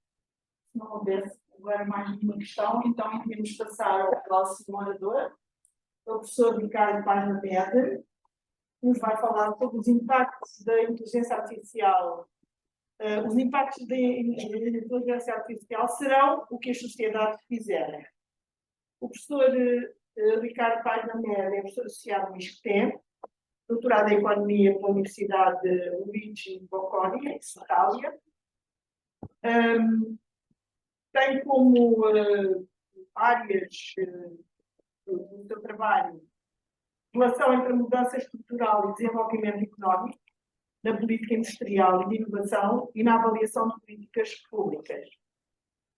Se não houvesse agora mais nenhuma questão, então podemos passar ao próximo orador, o professor Ricardo Paz Medeiros, que nos vai falar sobre os impactos da inteligência artificial. Os impactos da inteligência artificial serão o que as sociedades fizerem. O professor Ricardo Paz Medeiros é professor associado no ISCTE, doutorado em Economia pela Universidade de Luigi Bocconi, em Itália. Tem como áreas do seu trabalho relação entre a mudança estrutural e desenvolvimento económico, na política industrial e de inovação e na avaliação de políticas públicas.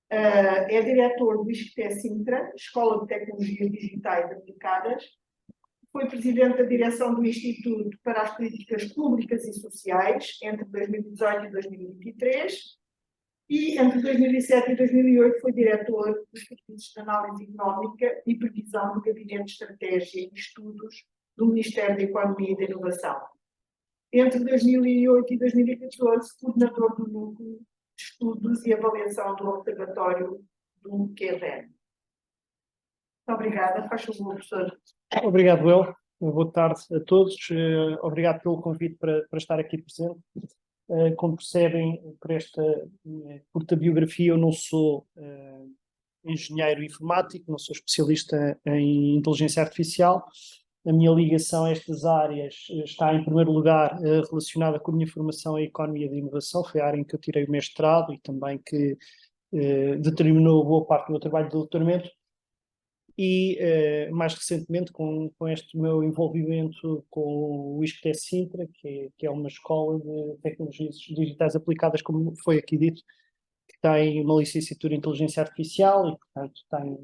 É diretor do ISCTE Sintra, Escola de Tecnologias Digitais Aplicadas. Foi presidente da direção do Instituto para as Políticas Públicas e Sociais entre 2018 e 2023 e entre 2007 e 2008 foi diretor dos serviços de análise económica e previsão do Gabinete de Estratégia e Estudos do Ministério da Economia e da Inovação. Entre 2008 e 2014, coordenador do Núcleo de Estudos e Avaliação do Observatório do QRN. Muito obrigada. Faz favor, professor. Obrigado, eu. Boa tarde a todos. Obrigado pelo convite para estar aqui presente. Como percebem, por esta curta biografia, eu não sou engenheiro informático, não sou especialista em inteligência artificial. A minha ligação a estas áreas está, em primeiro lugar, relacionada com a minha formação em Economia de Inovação. Foi a área em que eu tirei o mestrado e também que determinou boa parte do meu trabalho de doutoramento. E, mais recentemente, com este meu envolvimento com o ISCTE Sintra, que é uma escola de tecnologias digitais aplicadas, como foi aqui dito, que tem uma licenciatura em Inteligência Artificial e, portanto, tem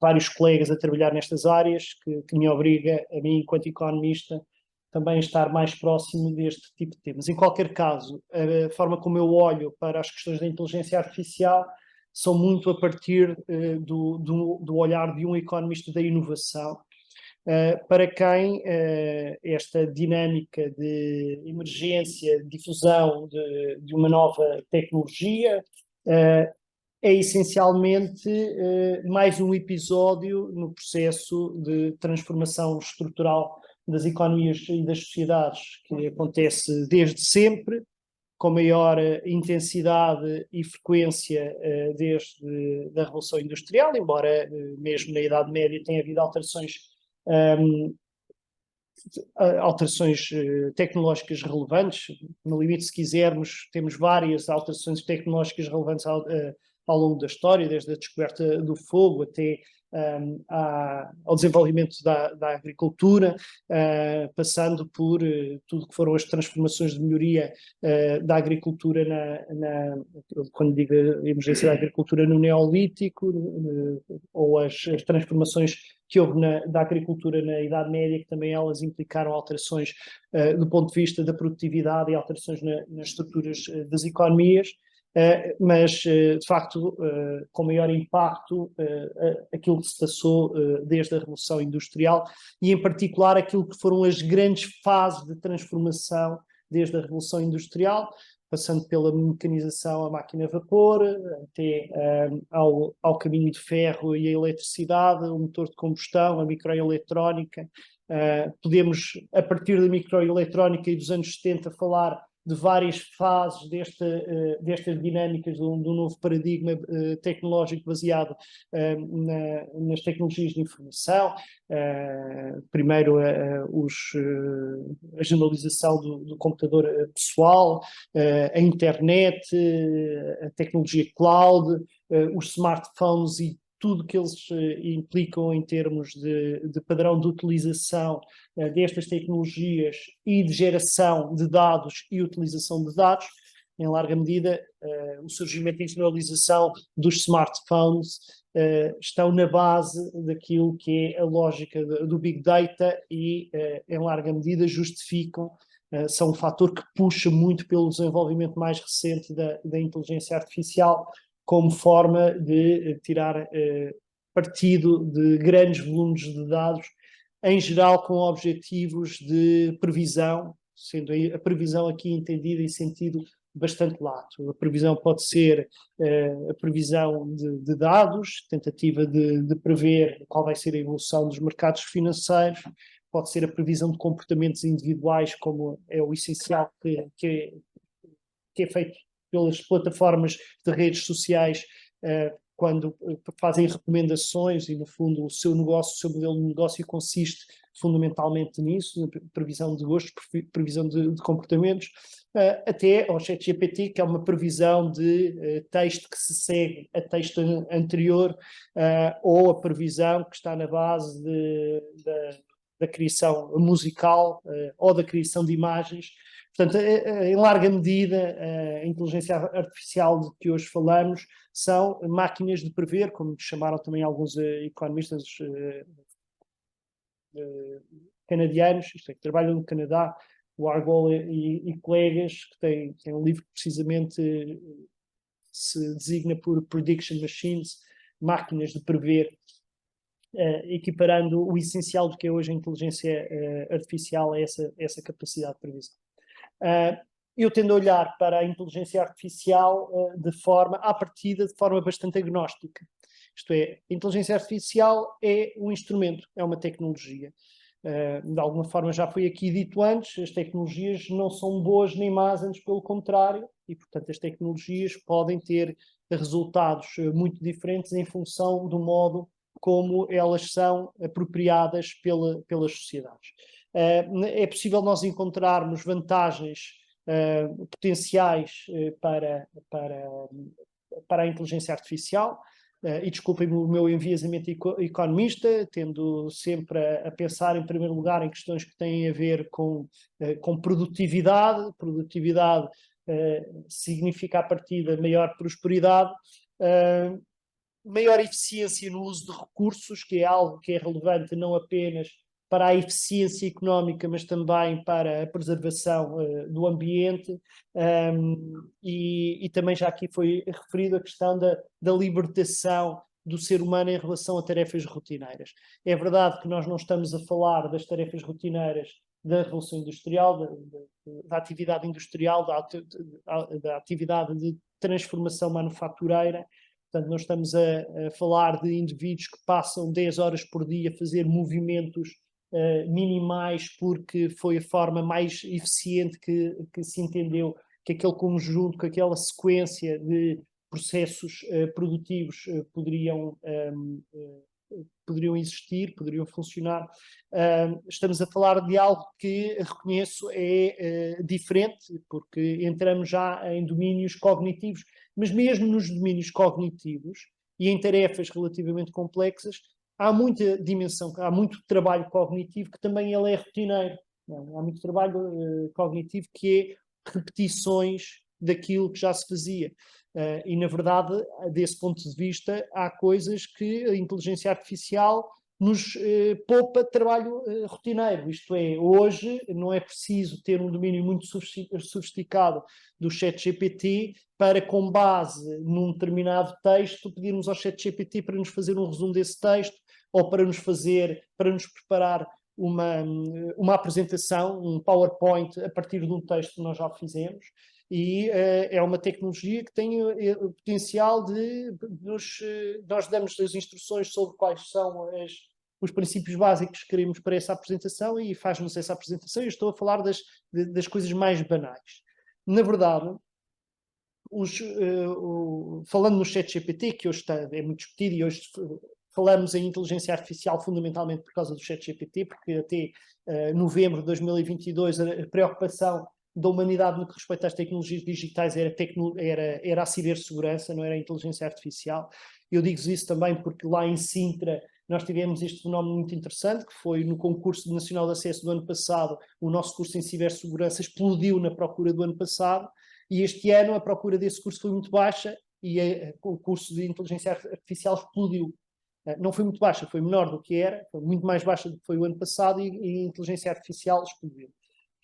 vários colegas a trabalhar nestas áreas, que me obriga, a mim, enquanto economista, também a estar mais próximo deste tipo de temas. Em qualquer caso, a forma como eu olho para as questões da inteligência artificial são muito a partir do olhar de um economista da inovação, para quem esta dinâmica de emergência, difusão de uma nova tecnologia é essencialmente mais um episódio no processo de transformação estrutural das economias e das sociedades, que acontece desde sempre, com maior intensidade e frequência desde a Revolução Industrial, embora mesmo na Idade Média tenha havido alterações tecnológicas relevantes. No limite, se quisermos, temos várias alterações tecnológicas relevantes ao longo da história, desde a descoberta do fogo até ao desenvolvimento da agricultura, passando por tudo que foram as transformações de melhoria da agricultura, quando digo a emergência da agricultura no Neolítico, ou as transformações que houve da agricultura na Idade Média, que também elas implicaram alterações do ponto de vista da produtividade e alterações nas estruturas das economias. Mas, de facto, com maior impacto, aquilo que se passou desde a Revolução Industrial e, em particular, aquilo que foram as grandes fases de transformação desde a Revolução Industrial, passando pela mecanização, a máquina a vapor, até ao caminho de ferro e a eletricidade, o motor de combustão, a microeletrónica. Podemos, a partir da microeletrónica e dos anos 70, falar de várias fases destas dinâmicas de um novo paradigma tecnológico baseado nas tecnologias de informação. Primeiro a generalização do computador pessoal, a internet, a tecnologia cloud, os smartphones e tudo que eles implicam em termos de padrão de utilização destas tecnologias e de geração de dados e utilização de dados. Em larga medida, o surgimento e internalização dos smartphones estão na base daquilo que é a lógica do Big Data e, em larga medida, justificam, são um fator que puxa muito pelo desenvolvimento mais recente da inteligência artificial, como forma de tirar partido de grandes volumes de dados, em geral com objetivos de previsão, sendo a previsão aqui entendida em sentido bastante lato. A previsão pode ser a previsão de dados, tentativa de prever qual vai ser a evolução dos mercados financeiros, pode ser a previsão de comportamentos individuais, como é o essencial que é feito pelas plataformas de redes sociais, quando fazem recomendações e, no fundo, o seu modelo de negócio consiste fundamentalmente nisso, na previsão de gostos, previsão de comportamentos, até ao ChatGPT, que é uma previsão de texto que se segue a texto anterior, ou a previsão que está na base da criação musical ou da criação de imagens. Portanto, em larga medida, a inteligência artificial de que hoje falamos são máquinas de prever, como chamaram também alguns economistas canadianos, que trabalham no Canadá, o Argol e colegas, que têm um livro que precisamente se designa por Prediction Machines, máquinas de prever, equiparando o essencial do que é hoje a inteligência artificial a essa capacidade de previsão. Eu tendo a olhar para a inteligência artificial à partida, de forma bastante agnóstica. Isto é, a inteligência artificial é um instrumento, é uma tecnologia. De alguma forma já foi aqui dito antes, as tecnologias não são boas nem más, antes pelo contrário, e portanto as tecnologias podem ter resultados muito diferentes em função do modo como elas são apropriadas pelas sociedades. É possível nós encontrarmos vantagens potenciais para a inteligência artificial. E desculpem-me o meu enviesamento economista, tendo sempre a pensar em primeiro lugar em questões que têm a ver com produtividade. Produtividade significa à partida maior prosperidade, maior eficiência no uso de recursos, que é algo que é relevante não apenas para a eficiência económica, mas também para a preservação do ambiente, e também já aqui foi referido a questão da libertação do ser humano em relação a tarefas rotineiras. É verdade que nós não estamos a falar das tarefas rotineiras da Revolução Industrial, da atividade industrial, da atividade de transformação manufatureira. Portanto, nós estamos a falar de indivíduos que passam 10 horas por dia a fazer movimentos minimais, porque foi a forma mais eficiente que se entendeu que aquele conjunto, que aquela sequência de processos produtivos poderiam existir, poderiam funcionar. Estamos a falar de algo que, reconheço, é diferente, porque entramos já em domínios cognitivos, mas mesmo nos domínios cognitivos e em tarefas relativamente complexas, há muita dimensão, há muito trabalho cognitivo que também ele é rotineiro. Não? Há muito trabalho cognitivo que é repetições daquilo que já se fazia. E, na verdade, desse ponto de vista, há coisas que a inteligência artificial nos poupa trabalho rotineiro. Isto é, hoje não é preciso ter um domínio muito sofisticado do ChatGPT para, com base num determinado texto, pedirmos ao ChatGPT para nos fazer um resumo desse texto ou para nos preparar uma apresentação, um PowerPoint a partir de um texto que nós já fizemos. E é uma tecnologia que tem o potencial de nós damos as instruções sobre quais são os princípios básicos que queremos para essa apresentação e faz-nos essa apresentação. Eu estou a falar das coisas mais banais. Na verdade, falando no ChatGPT, que hoje é muito discutido, e hoje falamos em inteligência artificial fundamentalmente por causa do ChatGPT, porque até novembro de 2022 a preocupação da humanidade no que respeita às tecnologias digitais era a cibersegurança, não era a inteligência artificial. Eu digo isso também porque lá em Sintra nós tivemos este fenómeno muito interessante, que foi no concurso nacional de acesso do ano passado, o nosso curso em cibersegurança explodiu na procura do ano passado, e este ano a procura desse curso foi muito baixa e o curso de inteligência artificial explodiu. Não foi muito baixa, foi menor do que era, foi muito mais baixa do que foi o ano passado, e a inteligência artificial explodiu.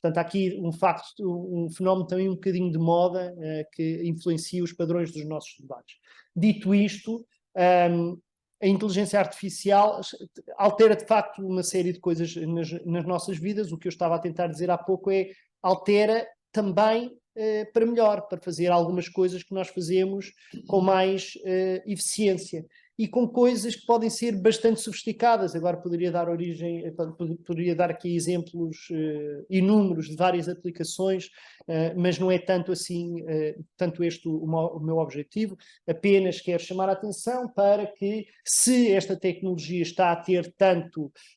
Portanto, há aqui um fenómeno também um bocadinho de moda que influencia os padrões dos nossos debates. Dito isto, a inteligência artificial altera de facto uma série de coisas nas nossas vidas. O que eu estava a tentar dizer há pouco é altera também para melhor, para fazer algumas coisas que nós fazemos com mais eficiência. E com coisas que podem ser bastante sofisticadas. Agora poderia dar aqui exemplos inúmeros de várias aplicações, mas não é tanto assim, tanto este o meu objetivo. Apenas quero chamar a atenção para que, se esta tecnologia está a ter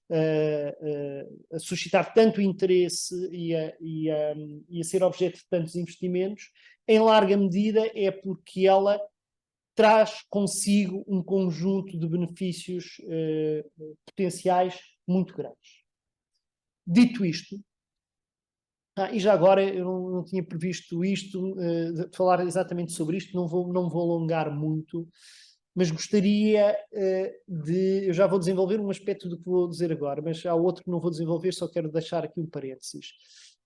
a suscitar tanto interesse e a ser objeto de tantos investimentos, em larga medida é porque ela traz consigo um conjunto de benefícios potenciais muito grandes. Dito isto, e já agora eu não tinha previsto isto, de falar exatamente sobre isto, não me vou alongar muito, mas gostaria eu já vou desenvolver um aspecto do que vou dizer agora, mas há outro que não vou desenvolver, só quero deixar aqui um parênteses.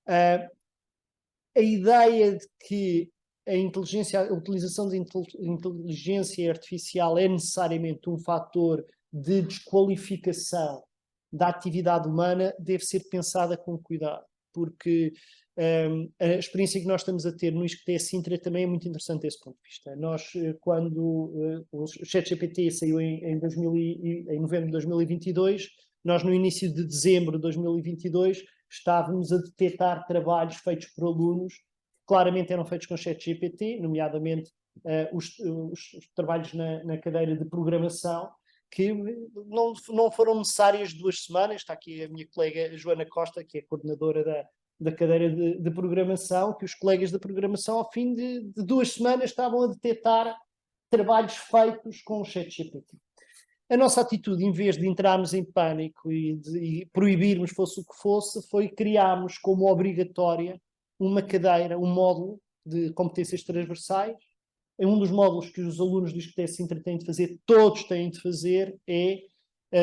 A ideia de que a utilização de inteligência artificial é necessariamente um fator de desqualificação da atividade humana deve ser pensada com cuidado, porque A experiência que nós estamos a ter no ISCTE Sintra também é muito interessante desse ponto de vista. Nós, quando o ChatGPT saiu em novembro de 2022, nós no início de dezembro de 2022 estávamos a detectar trabalhos feitos por alunos, que claramente eram feitos com ChatGPT, nomeadamente os trabalhos na cadeira de programação, que não foram necessárias 2 semanas. Está aqui a minha colega Joana Costa, que é coordenadora da cadeira de programação, que os colegas da programação, ao fim de 2 semanas, estavam a detectar trabalhos feitos com o ChatGPT. A nossa atitude, em vez de entrarmos em pânico e proibirmos fosse o que fosse, foi criarmos como obrigatória uma cadeira, um módulo de competências transversais. Um dos módulos que os alunos do ISCTE Sintra têm de fazer, todos têm de fazer, é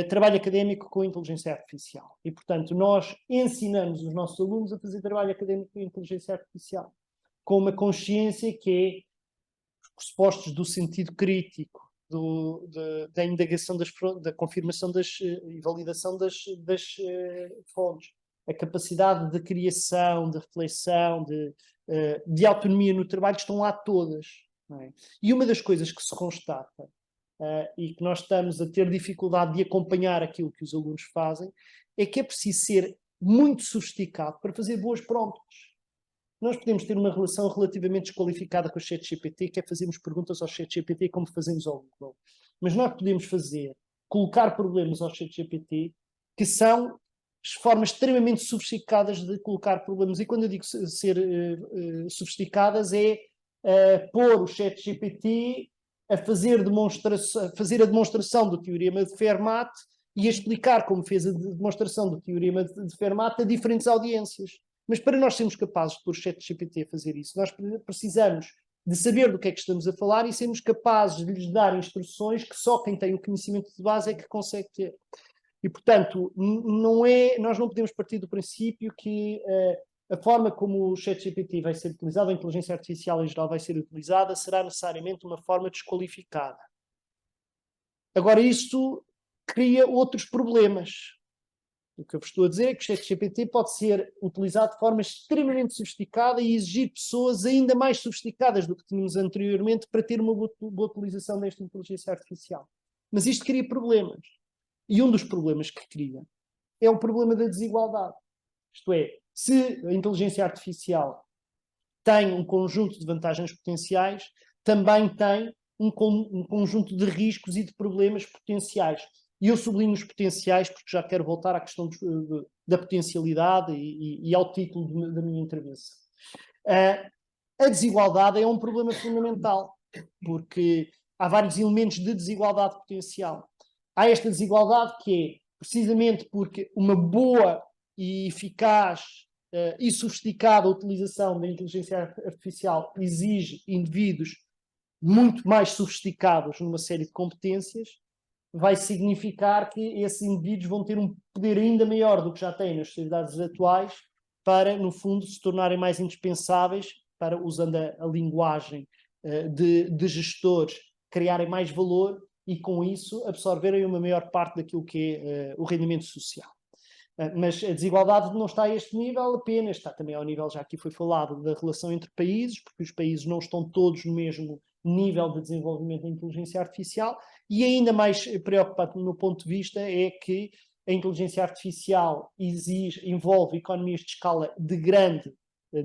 trabalho académico com inteligência artificial. E, portanto, nós ensinamos os nossos alunos a fazer trabalho académico com inteligência artificial, com uma consciência que é os pressupostos do sentido crítico, da indagação, da confirmação e validação das fontes, a capacidade de criação, de reflexão, de autonomia no trabalho, estão lá todas. Não é? E uma das coisas que se constata, e que nós estamos a ter dificuldade de acompanhar aquilo que os alunos fazem, é que é preciso ser muito sofisticado para fazer boas prompts. Nós podemos ter uma relação relativamente desqualificada com o ChatGPT, que é fazermos perguntas ao ChatGPT como fazemos ao Google. Mas nós podemos colocar problemas ao ChatGPT que são formas extremamente sofisticadas de colocar problemas. E quando eu digo ser sofisticadas, é pôr o ChatGPT a fazer a demonstração do teorema de Fermat e a explicar como fez a demonstração do teorema de Fermat a diferentes audiências. Mas para nós sermos capazes de pôr o ChatGPT a fazer isso, nós precisamos de saber do que é que estamos a falar e sermos capazes de lhes dar instruções que só quem tem o conhecimento de base é que consegue ter. E, portanto, nós não podemos partir do princípio que a forma como o ChatGPT vai ser utilizado, a inteligência artificial em geral vai ser utilizada, será necessariamente uma forma desqualificada. Agora, isto cria outros problemas. O que eu vos estou a dizer é que o ChatGPT pode ser utilizado de forma extremamente sofisticada e exigir pessoas ainda mais sofisticadas do que tínhamos anteriormente para ter uma boa utilização desta inteligência artificial. Mas isto cria problemas. E um dos problemas que cria é o problema da desigualdade. Isto é, se a inteligência artificial tem um conjunto de vantagens potenciais, também tem um conjunto de riscos e de problemas potenciais. E eu sublinho os potenciais porque já quero voltar à questão da potencialidade e ao título da minha intervenção. A desigualdade é um problema fundamental, porque há vários elementos de desigualdade potencial. Há esta desigualdade que é precisamente porque uma boa e eficaz e sofisticada utilização da inteligência artificial exige indivíduos muito mais sofisticados numa série de competências, vai significar que esses indivíduos vão ter um poder ainda maior do que já têm nas sociedades atuais para, no fundo, se tornarem mais indispensáveis para, usando a linguagem de gestores, criarem mais valor e, com isso, absorverem uma maior parte daquilo que é o rendimento social. Mas a desigualdade não está a este nível apenas, está também ao nível, já aqui foi falado, da relação entre países, porque os países não estão todos no mesmo nível de desenvolvimento da inteligência artificial, e ainda mais preocupante no meu ponto de vista é que a inteligência artificial envolve economias de escala de grande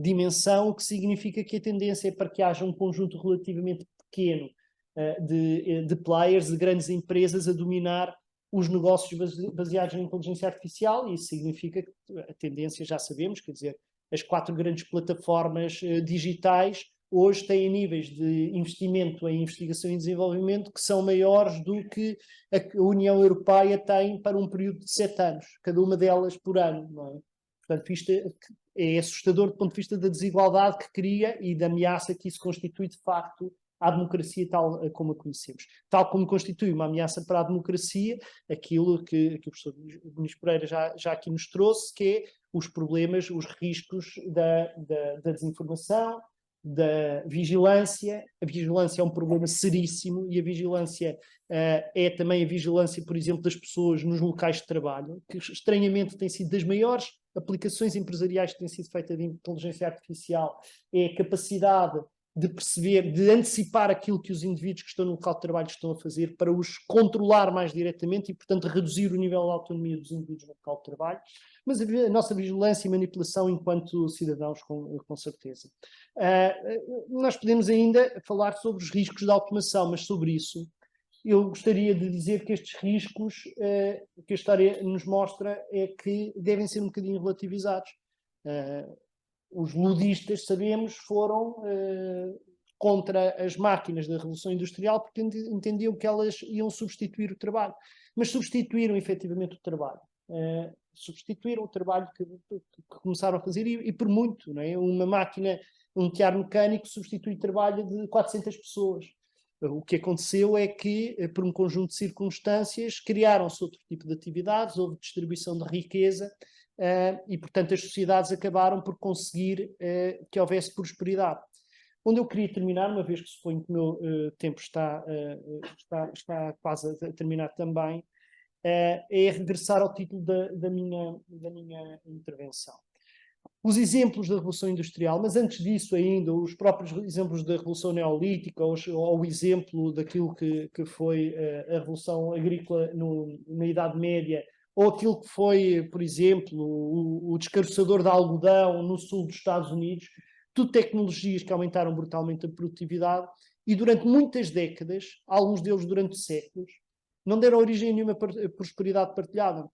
dimensão, o que significa que a tendência é para que haja um conjunto relativamente pequeno de players, de grandes empresas a dominar os negócios baseados na inteligência artificial, e isso significa que a tendência, já sabemos, quer dizer, as 4 grandes plataformas digitais hoje têm níveis de investimento em investigação e desenvolvimento que são maiores do que a União Europeia tem para um período de 7 anos, cada uma delas por ano, não é? Portanto, isto é assustador do ponto de vista da desigualdade que cria e da ameaça que isso constitui, de facto, à democracia tal como a conhecemos. Tal como constitui uma ameaça para a democracia, aquilo que o professor Muniz Pereira já aqui nos trouxe, que é os problemas, os riscos da desinformação, da vigilância. A vigilância é um problema seríssimo e a vigilância é também a vigilância, por exemplo, das pessoas nos locais de trabalho, que estranhamente tem sido das maiores aplicações empresariais que têm sido feitas de inteligência artificial é a capacidade de perceber, de antecipar aquilo que os indivíduos que estão no local de trabalho estão a fazer para os controlar mais diretamente e, portanto, reduzir o nível de autonomia dos indivíduos no local de trabalho. Mas a nossa vigilância e manipulação enquanto cidadãos, com certeza. Nós podemos ainda falar sobre os riscos da automação, mas sobre isso eu gostaria de dizer que estes riscos, que a história nos mostra, é que devem ser um bocadinho relativizados. Os ludistas, sabemos, foram contra as máquinas da Revolução Industrial porque entendiam que elas iam substituir o trabalho. Mas substituíram efetivamente o trabalho. Substituíram o trabalho que começaram a fazer e por muito, não é? Uma máquina, um tear mecânico substitui o trabalho de 400 pessoas. O que aconteceu é que, por um conjunto de circunstâncias, criaram-se outro tipo de atividades, houve distribuição de riqueza e, portanto, as sociedades acabaram por conseguir que houvesse prosperidade. Onde eu queria terminar, uma vez que suponho que o meu tempo está quase a terminar também, é regressar ao título da minha intervenção. Os exemplos da Revolução Industrial, mas antes disso ainda, os próprios exemplos da Revolução Neolítica, ou o exemplo daquilo que foi a Revolução Agrícola na Idade Média, ou aquilo que foi, por exemplo, o descaroçador de algodão no sul dos Estados Unidos, tudo tecnologias que aumentaram brutalmente a produtividade e durante muitas décadas, alguns deles durante séculos, não deram origem a nenhuma prosperidade partilhada.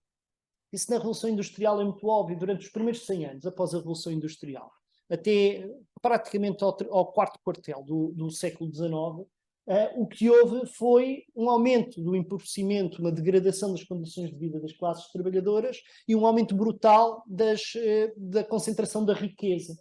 Isso na Revolução Industrial é muito óbvio. Durante os primeiros 100 anos, após a Revolução Industrial, até praticamente ao quarto quartel do século XIX, o que houve foi um aumento do empobrecimento, uma degradação das condições de vida das classes trabalhadoras e um aumento brutal da concentração da riqueza.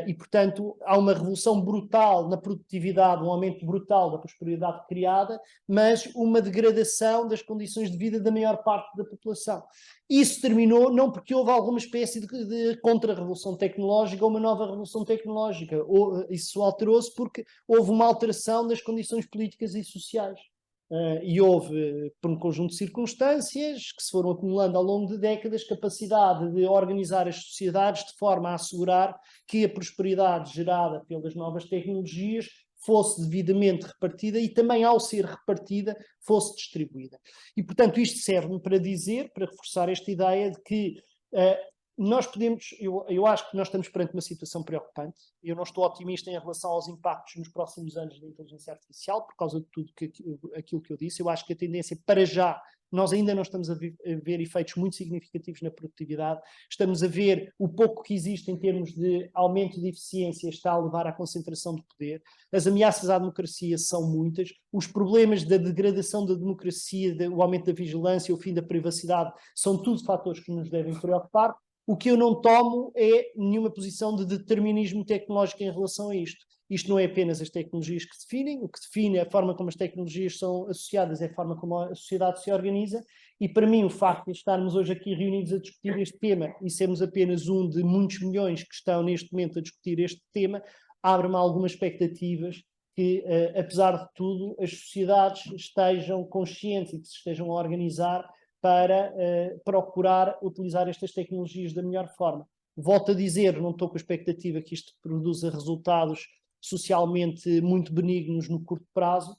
E, portanto, há uma revolução brutal na produtividade, um aumento brutal da prosperidade criada, mas uma degradação das condições de vida da maior parte da população. Isso terminou não porque houve alguma espécie de contra-revolução tecnológica ou uma nova revolução tecnológica. Isso alterou-se porque houve uma alteração das condições políticas e sociais. E houve, por um conjunto de circunstâncias que se foram acumulando ao longo de décadas, capacidade de organizar as sociedades de forma a assegurar que a prosperidade gerada pelas novas tecnologias fosse devidamente repartida e também, ao ser repartida, fosse distribuída. E, portanto, isto serve-me para dizer, para reforçar esta ideia de que nós podemos, eu acho que nós estamos perante uma situação preocupante. Eu não estou otimista em relação aos impactos nos próximos anos da inteligência artificial, por causa de tudo aquilo que eu disse. Eu acho que a tendência, para já, nós ainda não estamos a ver efeitos muito significativos na produtividade. Estamos a ver o pouco que existe em termos de aumento de eficiência está a levar à concentração de poder. As ameaças à democracia são muitas. Os problemas da degradação da democracia, o aumento da vigilância, o fim da privacidade, são tudo fatores que nos devem preocupar. O que eu não tomo é nenhuma posição de determinismo tecnológico em relação a isto. Isto não é apenas as tecnologias que definem, o que define a forma como as tecnologias são associadas é a forma como a sociedade se organiza, e para mim o facto de estarmos hoje aqui reunidos a discutir este tema e sermos apenas um de muitos milhões que estão neste momento a discutir este tema, abre-me algumas expectativas que, apesar de tudo, as sociedades estejam conscientes e que se estejam a organizar para procurar utilizar estas tecnologias da melhor forma. Volto a dizer, não estou com a expectativa que isto produza resultados socialmente muito benignos no curto prazo,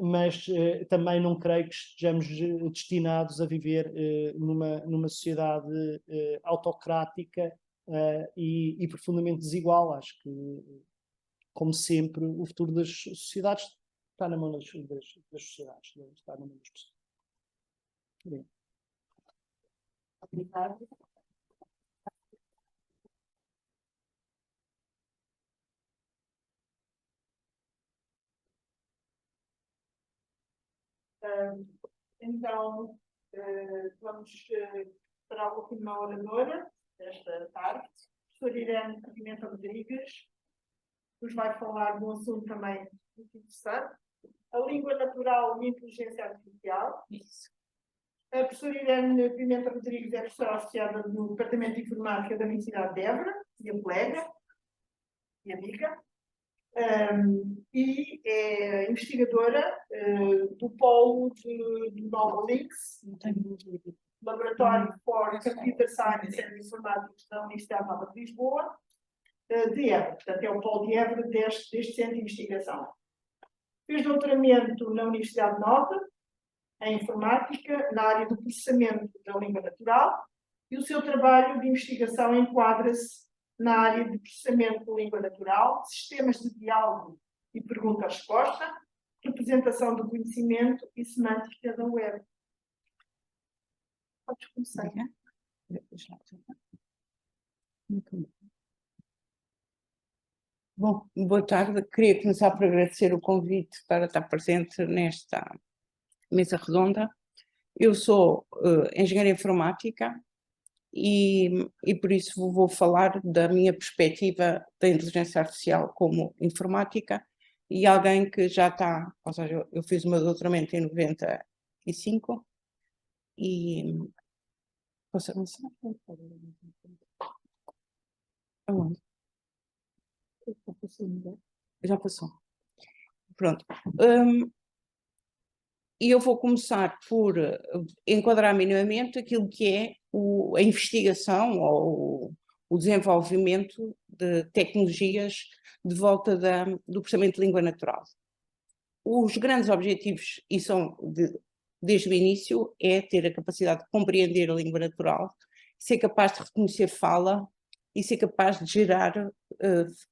mas também não creio que estejamos destinados a viver numa sociedade autocrática e profundamente desigual. Acho que, como sempre, o futuro das sociedades está na mão das sociedades, está na mão das pessoas. Obrigada. Então, vamos para a última oradora desta tarde, a professora Irene Pimenta Rodrigues, que nos vai falar de um assunto também muito interessante, a língua natural e a inteligência artificial. Isso. A professora Irene Pimenta Rodrigues é professora associada do Departamento de Informática da Universidade de Évora, minha colega e amiga, e é investigadora do polo de Nova Links, Laboratório for Computer Science and Informatics da Universidade Nova de Lisboa, de Évora. Portanto, é o polo de Évora deste centro de investigação. Fez doutoramento na Universidade Nova, em Informática, na área do processamento da língua natural, e o seu trabalho de investigação enquadra-se na área de processamento da língua natural, sistemas de diálogo e pergunta-resposta, representação do conhecimento e semântica da web. Podes começar. Bom, boa tarde. Queria começar por agradecer o convite para estar presente nesta mesa redonda. Eu sou engenheira informática e por isso vou falar da minha perspectiva da inteligência artificial como informática e alguém que já está, ou seja, eu fiz o meu doutoramento em 95 e... Posso avançar? Aonde? Já passou. Pronto. E eu vou começar por enquadrar minimamente aquilo que é a investigação ou o desenvolvimento de tecnologias de volta do processamento de língua natural. Os grandes objetivos, e são desde o início, é ter a capacidade de compreender a língua natural, ser capaz de reconhecer fala e ser capaz de gerar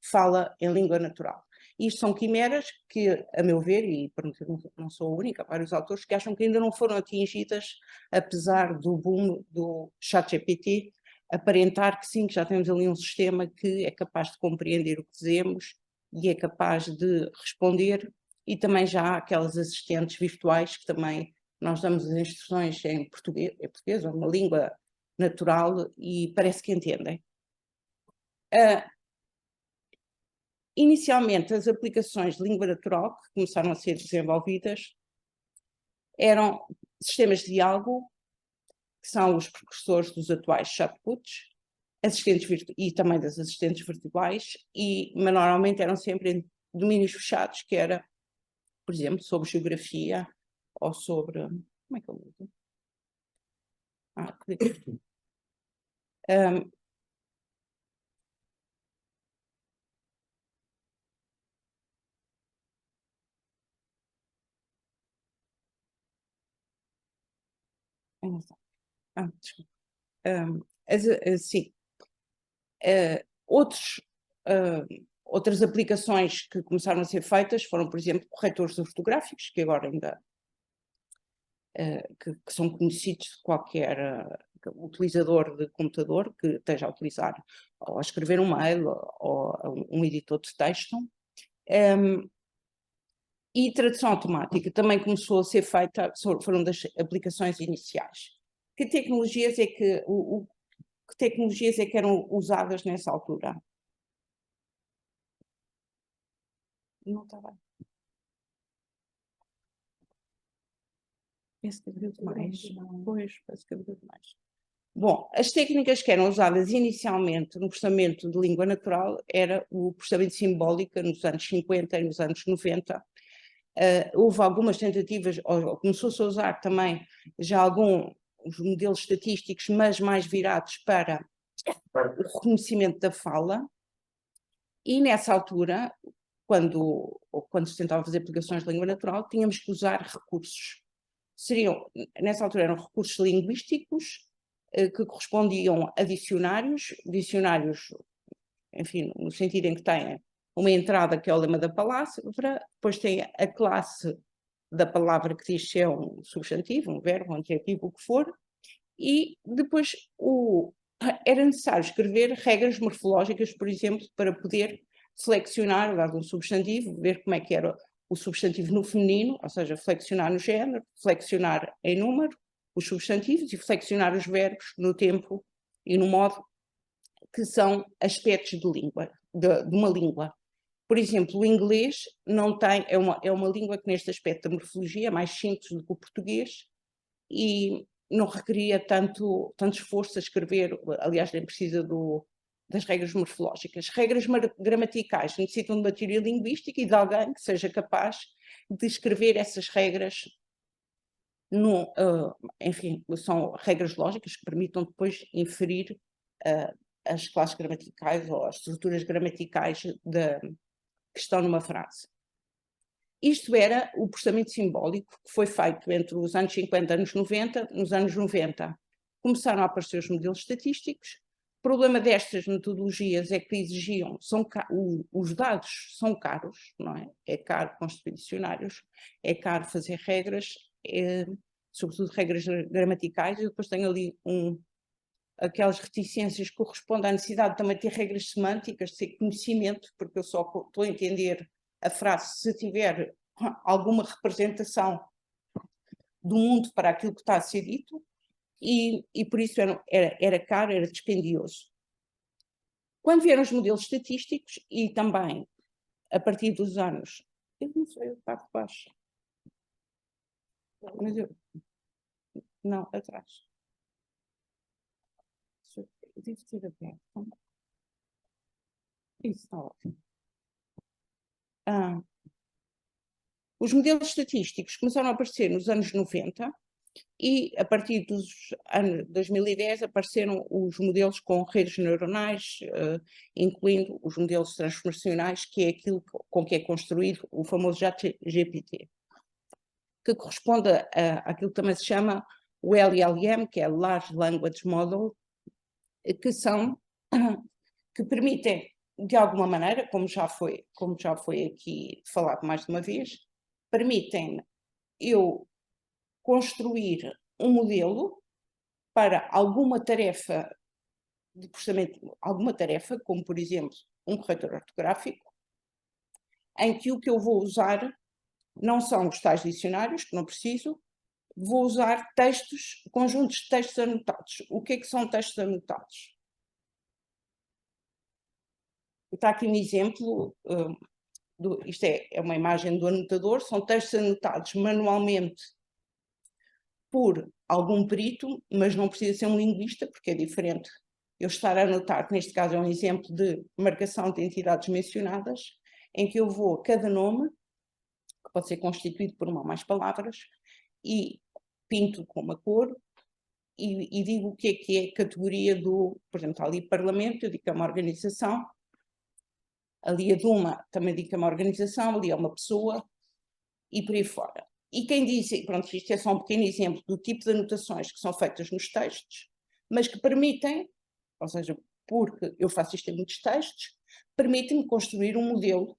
fala em língua natural. Isto são quimeras que, a meu ver, e não sou a única, há vários autores que acham que ainda não foram atingidas, apesar do boom do ChatGPT, aparentar que sim, que já temos ali um sistema que é capaz de compreender o que dizemos e é capaz de responder, e também já há aquelas assistentes virtuais que também nós damos as instruções em português ou uma língua natural e parece que entendem. Inicialmente, as aplicações de língua natural que começaram a ser desenvolvidas eram sistemas de diálogo, que são os precursores dos atuais chatbots, e também das assistentes virtuais, mas normalmente eram sempre em domínios fechados, que era, por exemplo, sobre geografia ou sobre... Como é que eu uso? Desculpa. Sim. Outras aplicações que começaram a ser feitas foram, por exemplo, corretores ortográficos, que agora ainda que são conhecidos de qualquer utilizador de computador que esteja a utilizar ou a escrever um mail ou um editor de texto. E tradução automática também começou a ser feita, foram das aplicações iniciais. Que tecnologias é que eram usadas nessa altura? Não está bem. Penso que abriu demais. Pois, penso que abriu demais. Bom, as técnicas que eram usadas inicialmente no processamento de língua natural era o processamento simbólico nos anos 50 e nos anos 90. Houve algumas tentativas, ou começou-se a usar também já alguns modelos estatísticos, mas mais virados para o reconhecimento da fala. E nessa altura, quando se tentava fazer aplicações de língua natural, tínhamos que usar recursos. Nessa altura eram recursos linguísticos que correspondiam a dicionários, enfim, no sentido em que têm uma entrada que é o lema da palavra, depois tem a classe da palavra que diz se é um substantivo, um verbo, um adjetivo, o que for, e depois era necessário escrever regras morfológicas, por exemplo, para poder flexionar, dado um substantivo, ver como é que era o substantivo no feminino, ou seja, flexionar no género, flexionar em número, os substantivos, e flexionar os verbos no tempo e no modo, que são aspectos de língua, de uma língua. Por exemplo, o inglês é uma língua que neste aspecto da morfologia é mais simples do que o português e não requeria tanto esforço a escrever, aliás, nem precisa das regras morfológicas. Regras gramaticais necessitam de uma teoria linguística e de alguém que seja capaz de escrever essas regras enfim, são regras lógicas que permitam depois inferir as classes gramaticais ou as estruturas gramaticais que estão numa frase. Isto era o processamento simbólico que foi feito entre os anos 50 e anos 90. Nos anos 90 começaram a aparecer os modelos estatísticos. O problema destas metodologias é que exigiam, os dados são caros, não é? É caro construir dicionários, é caro fazer regras, sobretudo regras gramaticais, e depois tenho ali aquelas reticências que correspondem à necessidade também de ter regras semânticas, de ter conhecimento, porque eu só estou a entender a frase se tiver alguma representação do mundo para aquilo que está a ser dito, e por isso era caro, era dispendioso. Quando vieram os modelos estatísticos, e também a partir dos anos, eu não sei, eu estava baixo, mas não, atrás. Eu devo ter aberto. Isso está ótimo. Os modelos estatísticos começaram a aparecer nos anos 90 e a partir dos anos 2010 apareceram os modelos com redes neuronais, incluindo os modelos transformacionais, que é aquilo com que é construído o famoso ChatGPT, que corresponde àquilo que também se chama o LLM, que é Large Language Model, que permitem, de alguma maneira, como já foi aqui falado mais de uma vez, permitem eu construir um modelo para alguma tarefa de processamento, como por exemplo um corretor ortográfico, em que o que eu vou usar não são os tais dicionários, que não preciso, vou usar textos, conjuntos de textos anotados. O que é que são textos anotados? Está aqui um exemplo, isto é uma imagem do anotador, são textos anotados manualmente por algum perito, mas não precisa ser um linguista, porque é diferente eu estar a anotar, que neste caso é um exemplo de marcação de entidades mencionadas, em que eu vou a cada nome, que pode ser constituído por uma ou mais palavras, e pinto com uma cor, e digo o que é categoria do, por exemplo, está ali Parlamento, eu digo que é uma organização, ali a Duma também digo que é uma organização, ali é uma pessoa, e por aí fora. E quem diz, pronto, isto é só um pequeno exemplo do tipo de anotações que são feitas nos textos, mas que permitem, ou seja, porque eu faço isto em muitos textos, permitem-me construir um modelo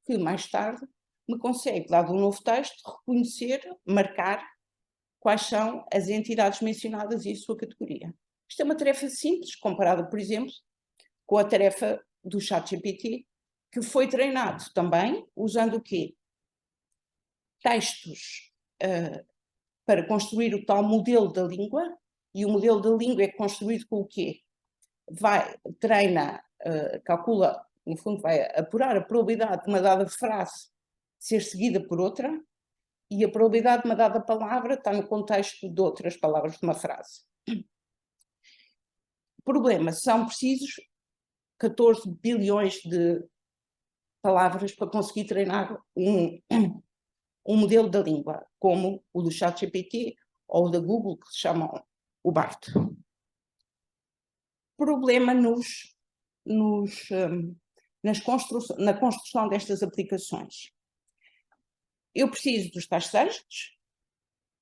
que mais tarde me consegue, dado um novo texto, reconhecer, marcar quais são as entidades mencionadas e a sua categoria. Isto é uma tarefa simples, comparada, por exemplo, com a tarefa do ChatGPT, que foi treinado também usando o quê? Textos para construir o tal modelo da língua, e o modelo da língua é construído com o quê? Calcula, no fundo vai apurar a probabilidade de uma dada frase ser seguida por outra, e a probabilidade de uma dada palavra está no contexto de outras palavras de uma frase. Problema, são precisos 14 bilhões de palavras para conseguir treinar um modelo da língua, como o do ChatGPT ou o da Google, que se chamam o BART. Problema na construção destas aplicações. Eu preciso dos tais textos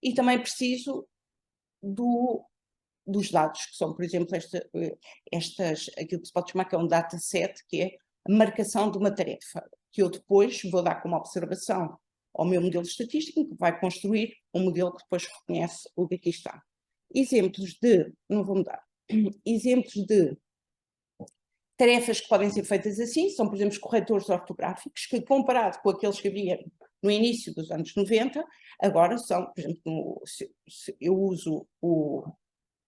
e também preciso dos dados, que são, por exemplo, aquilo que se pode chamar que é um dataset, que é a marcação de uma tarefa, que eu depois vou dar como observação ao meu modelo estatístico, que vai construir um modelo que depois reconhece o que aqui está. Exemplos de tarefas que podem ser feitas assim são, por exemplo, os corretores ortográficos, que comparado com aqueles que havia no início dos anos 90, agora são, por exemplo, eu uso o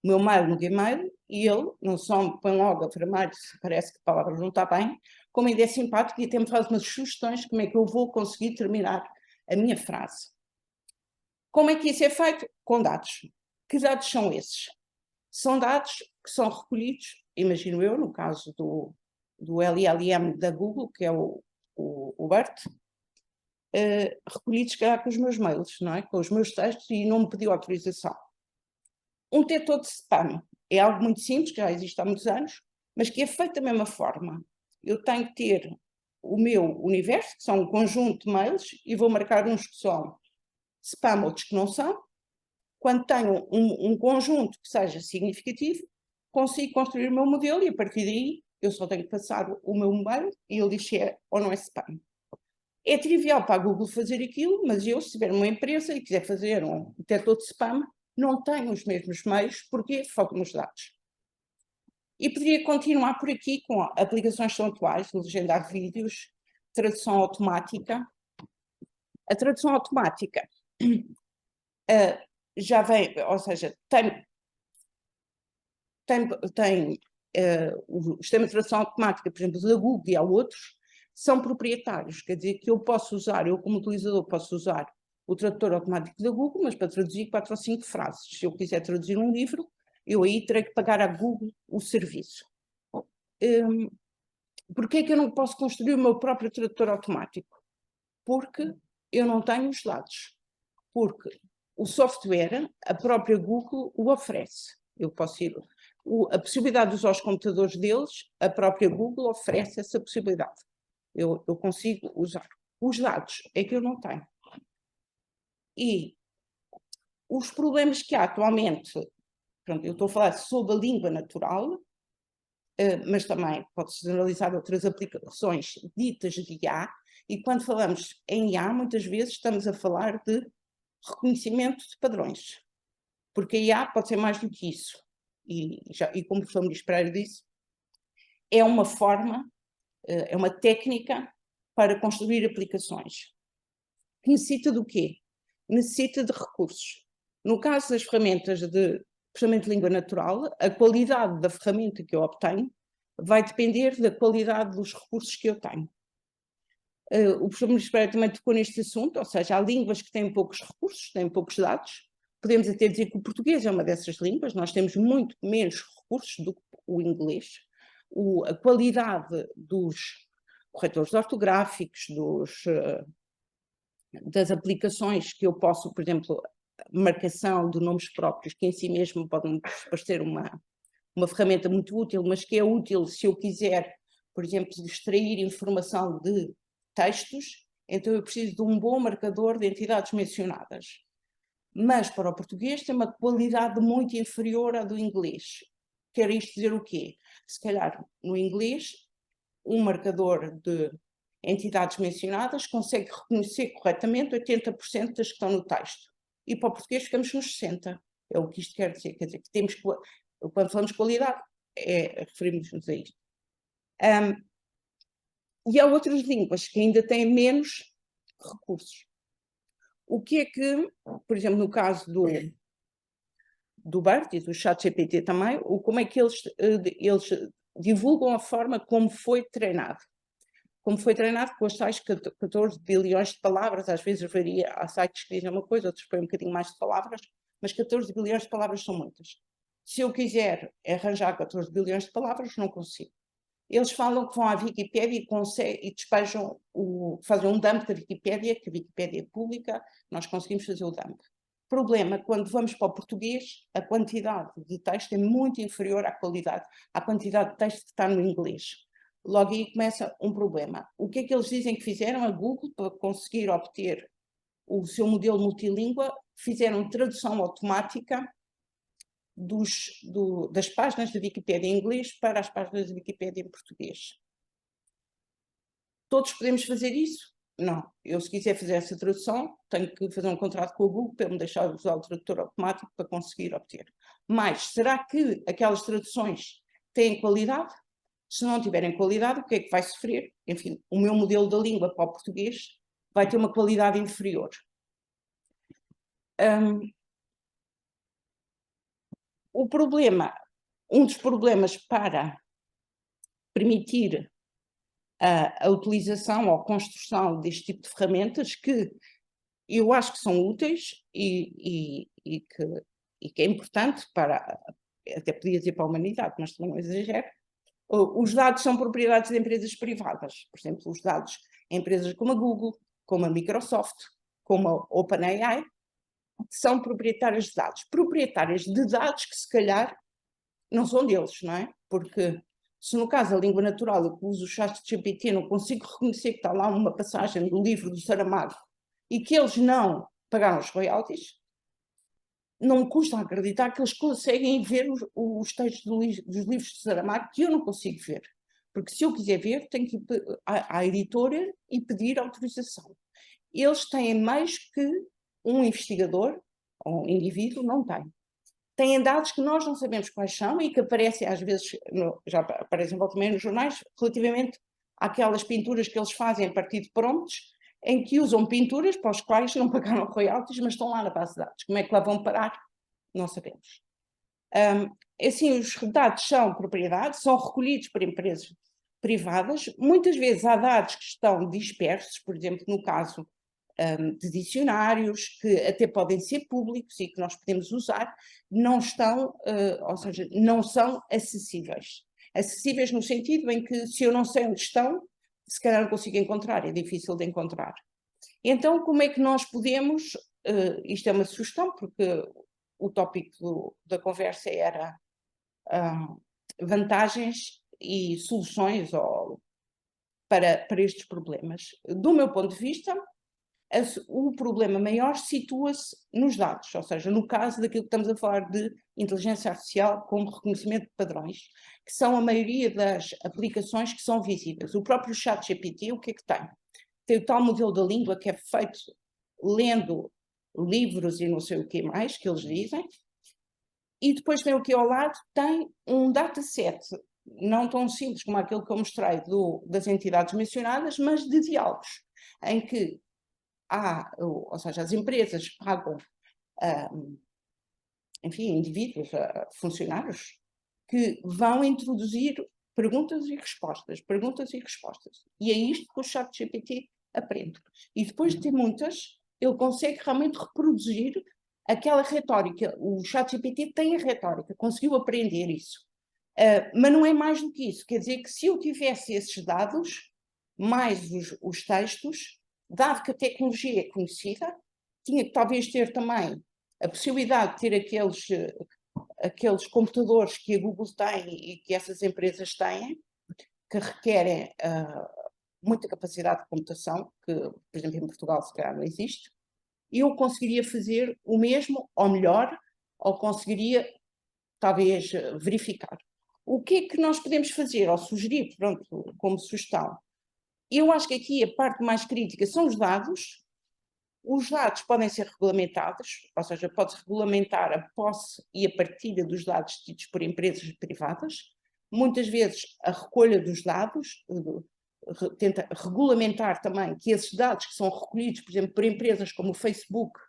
meu mail no Gmail e ele não só me põe logo a vermelho se parece que a palavra não está bem, como ainda é simpático e até me faz umas sugestões de como é que eu vou conseguir terminar a minha frase. Como é que isso é feito? Com dados. Que dados são esses? São dados que são recolhidos, imagino eu, no caso do LLM da Google, que é o BERT, recolhido, se calhar, com os meus mails, não é? Com os meus textos, e não me pediu autorização. Um detetor de spam é algo muito simples, que já existe há muitos anos, mas que é feito da mesma forma. Eu tenho que ter o meu universo, que são um conjunto de mails, e vou marcar uns que são spam, outros que não são. Quando tenho um conjunto que seja significativo, consigo construir o meu modelo, e a partir daí eu só tenho que passar o meu mail e ele diz se é ou não é spam. É trivial para a Google fazer aquilo, mas eu, se tiver uma empresa e quiser fazer um detector de spam, não tenho os mesmos meios, porque foco nos dados. E poderia continuar por aqui com aplicações tão atuais, de legendar vídeos, tradução automática. A tradução automática já vem, ou seja, o sistema de tradução automática, por exemplo, da Google e há outros, são proprietários, quer dizer que eu posso usar, eu como utilizador posso usar o tradutor automático da Google, mas para traduzir 4 ou 5 frases. Se eu quiser traduzir um livro, eu aí terei que pagar à Google o serviço. Porquê é que eu não posso construir o meu próprio tradutor automático? Porque eu não tenho os dados. Porque o software, a própria Google o oferece. Eu posso ir... a possibilidade de usar os computadores deles, a própria Google oferece essa possibilidade. Eu consigo usar. Os dados é que eu não tenho. E os problemas que há atualmente, pronto, eu estou a falar sobre a língua natural, mas também pode-se generalizar outras aplicações ditas de IA, e quando falamos em IA, muitas vezes estamos a falar de reconhecimento de padrões, porque a IA pode ser mais do que isso, e como o professor Muniz Pereira disse, é uma forma, é uma técnica para construir aplicações. Que necessita do quê? Necessita de recursos. No caso das ferramentas de processamento de língua natural, a qualidade da ferramenta que eu obtenho vai depender da qualidade dos recursos que eu tenho. O professor Muniz Pereira também tocou neste assunto, ou seja, há línguas que têm poucos recursos, têm poucos dados. Podemos até dizer que o português é uma dessas línguas, nós temos muito menos recursos do que o inglês. A qualidade dos corretores ortográficos, das aplicações que eu posso, por exemplo, marcação de nomes próprios, que em si mesmo pode parecer uma ferramenta muito útil, mas que é útil se eu quiser, por exemplo, extrair informação de textos, então eu preciso de um bom marcador de entidades mencionadas. Mas para o português tem uma qualidade muito inferior à do inglês. Quer isto dizer o quê? Se calhar no inglês, um marcador de entidades mencionadas consegue reconhecer corretamente 80% das que estão no texto. E para o português ficamos nos 60%. É o que isto quer dizer. Quer dizer que temos, quando falamos de qualidade, referimos-nos a isto. E há outras línguas que ainda têm menos recursos. O que é que, por exemplo, no caso do BERT e do ChatGPT também, como é que eles divulgam a forma como foi treinado. Como foi treinado com as tais 14 bilhões de palavras, às vezes varia, há sites que dizem uma coisa, outros põem um bocadinho mais de palavras, mas 14 bilhões de palavras são muitas. Se eu quiser arranjar 14 bilhões de palavras, não consigo. Eles falam que vão à Wikipédia e despejam, fazem um dump da Wikipédia, que a Wikipédia é pública, nós conseguimos fazer o dump. Problema, quando vamos para o português, a quantidade de texto é muito inferior à quantidade de texto que está no inglês. Logo aí começa um problema. O que é que eles dizem que fizeram? A Google, para conseguir obter o seu modelo multilíngua, fizeram tradução automática das páginas da Wikipédia em inglês para as páginas da Wikipédia em português. Todos podemos fazer isso? Não. Eu, se quiser fazer essa tradução, tenho que fazer um contrato com a Google para me deixar usar o tradutor automático para conseguir obter. Mas, será que aquelas traduções têm qualidade? Se não tiverem qualidade, o que é que vai sofrer? Enfim, o meu modelo da língua para o português vai ter uma qualidade inferior. Um dos problemas para permitir a utilização ou a construção deste tipo de ferramentas, que eu acho que são úteis e que é importante para, até podia dizer para a humanidade, mas também não exagero, os dados são propriedades de empresas privadas. Por exemplo, os dados em empresas como a Google, como a Microsoft, como a OpenAI, que são proprietárias de dados. Proprietárias de dados que, se calhar, não são deles, não é? Porque se no caso da língua natural eu uso o ChatGPT, não consigo reconhecer que está lá uma passagem do livro do Saramago e que eles não pagaram os royalties, não me custa acreditar que eles conseguem ver os textos dos livros de Saramago que eu não consigo ver. Porque se eu quiser ver, tenho que ir à editora e pedir autorização. Eles têm mais que um investigador, ou um indivíduo, não tem. Têm dados que nós não sabemos quais são e que aparecem às vezes, já aparecem volta e meia nos jornais, relativamente àquelas pinturas que eles fazem a partir de prompts, em que usam pinturas para os quais não pagaram royalties, mas estão lá na base de dados. Como é que lá vão parar? Não sabemos. Assim, os dados são propriedade, são recolhidos por empresas privadas. Muitas vezes há dados que estão dispersos, por exemplo, no caso de dicionários, que até podem ser públicos e que nós podemos usar, não estão, ou seja, não são acessíveis. Acessíveis no sentido em que, se eu não sei onde estão, se calhar não consigo encontrar, é difícil de encontrar. Então, como é que nós podemos, isto é uma sugestão, porque o tópico da conversa era vantagens e soluções para estes problemas. Do meu ponto de vista, o problema maior situa-se nos dados, ou seja, no caso daquilo que estamos a falar de inteligência artificial como reconhecimento de padrões, que são a maioria das aplicações que são visíveis. O próprio ChatGPT, o que é que tem? Tem o tal modelo da língua que é feito lendo livros e não sei o que mais, que eles dizem, e depois tem o que ao lado, tem um dataset, não tão simples como aquele que eu mostrei das entidades mencionadas, mas de diálogos, em que ou seja, as empresas pagam, enfim, indivíduos, funcionários, que vão introduzir perguntas e respostas. E é isto que o ChatGPT aprende. E depois de ter muitas, ele consegue realmente reproduzir aquela retórica. O ChatGPT tem a retórica, conseguiu aprender isso. Mas não é mais do que isso. Quer dizer que se eu tivesse esses dados, mais os textos, dado que a tecnologia é conhecida, tinha que talvez ter também a possibilidade de ter aqueles computadores que a Google tem e que essas empresas têm, que requerem muita capacidade de computação, que, por exemplo, em Portugal se calhar não existe, e eu conseguiria fazer o mesmo, ou melhor, ou conseguiria, talvez, verificar. O que é que nós podemos fazer, ou sugerir, pronto, como sugestão? Eu acho que aqui a parte mais crítica são os dados. Os dados podem ser regulamentados, ou seja, pode-se regulamentar a posse e a partilha dos dados tidos por empresas privadas. Muitas vezes a recolha dos dados, tenta regulamentar também que esses dados que são recolhidos, por exemplo, por empresas como o Facebook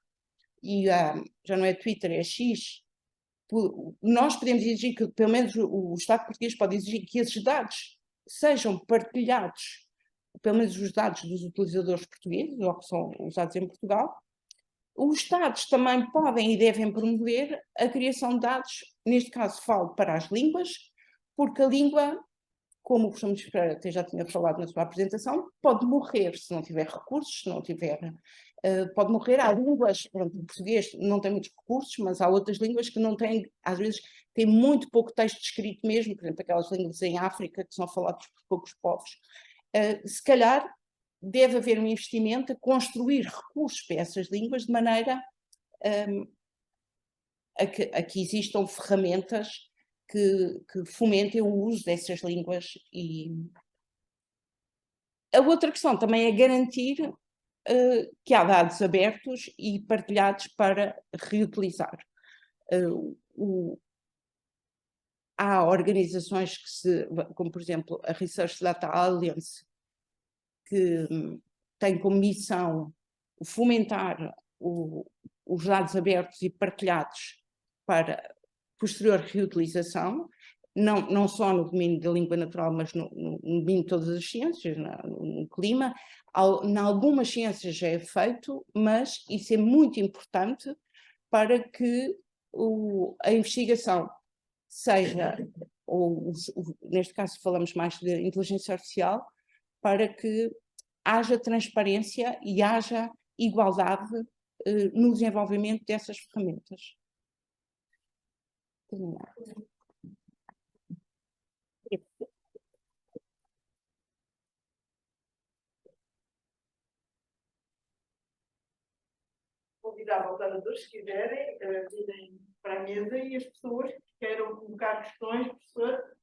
e já não é Twitter, é X, nós podemos exigir que, pelo menos o Estado português pode exigir que esses dados sejam partilhados, pelo menos os dados dos utilizadores portugueses, ou que são usados em Portugal. Os Estados também podem e devem promover a criação de dados, neste caso falo para as línguas, porque a língua, como o professor Mendes Pereira até já tinha falado na sua apresentação, pode morrer se não tiver recursos, se não tiver... pode morrer. Há línguas, pronto, o português não tem muitos recursos, mas há outras línguas que não têm, às vezes, têm muito pouco texto escrito mesmo, por exemplo, aquelas línguas em África que são faladas por poucos povos. Se calhar deve haver um investimento a construir recursos para essas línguas de maneira a que existam ferramentas que fomentem o uso dessas línguas. E a outra questão também é garantir que há dados abertos e partilhados para reutilizar. Há organizações como por exemplo a Research Data Alliance, que tem como missão fomentar os dados abertos e partilhados para posterior reutilização, não só no domínio da língua natural, mas no domínio de todas as ciências, no clima. Em algumas ciências já é feito, mas isso é muito importante para que a investigação seja, ou neste caso falamos mais de inteligência artificial, para que haja transparência e haja igualdade no desenvolvimento dessas ferramentas. Terminar. Convidar os oradores, se quiserem, virem para a mesa e as pessoas que queiram colocar questões, professor.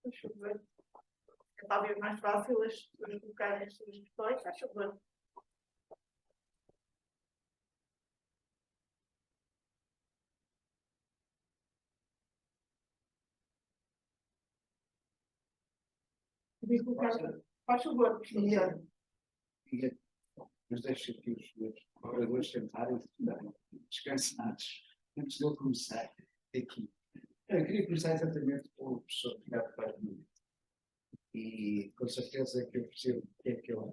Deixa eu ver. É talvez mais fácil as pessoas colocarem as suas questões, faz favor. Podia colocar, faz favor, professor. Mas deixe aqui os meus oradores sentarem descansados. Antes de eu começar aqui. Eu queria começar exatamente com o professor Ricardo Paz de Nunes. E com certeza que eu percebo o que é que ele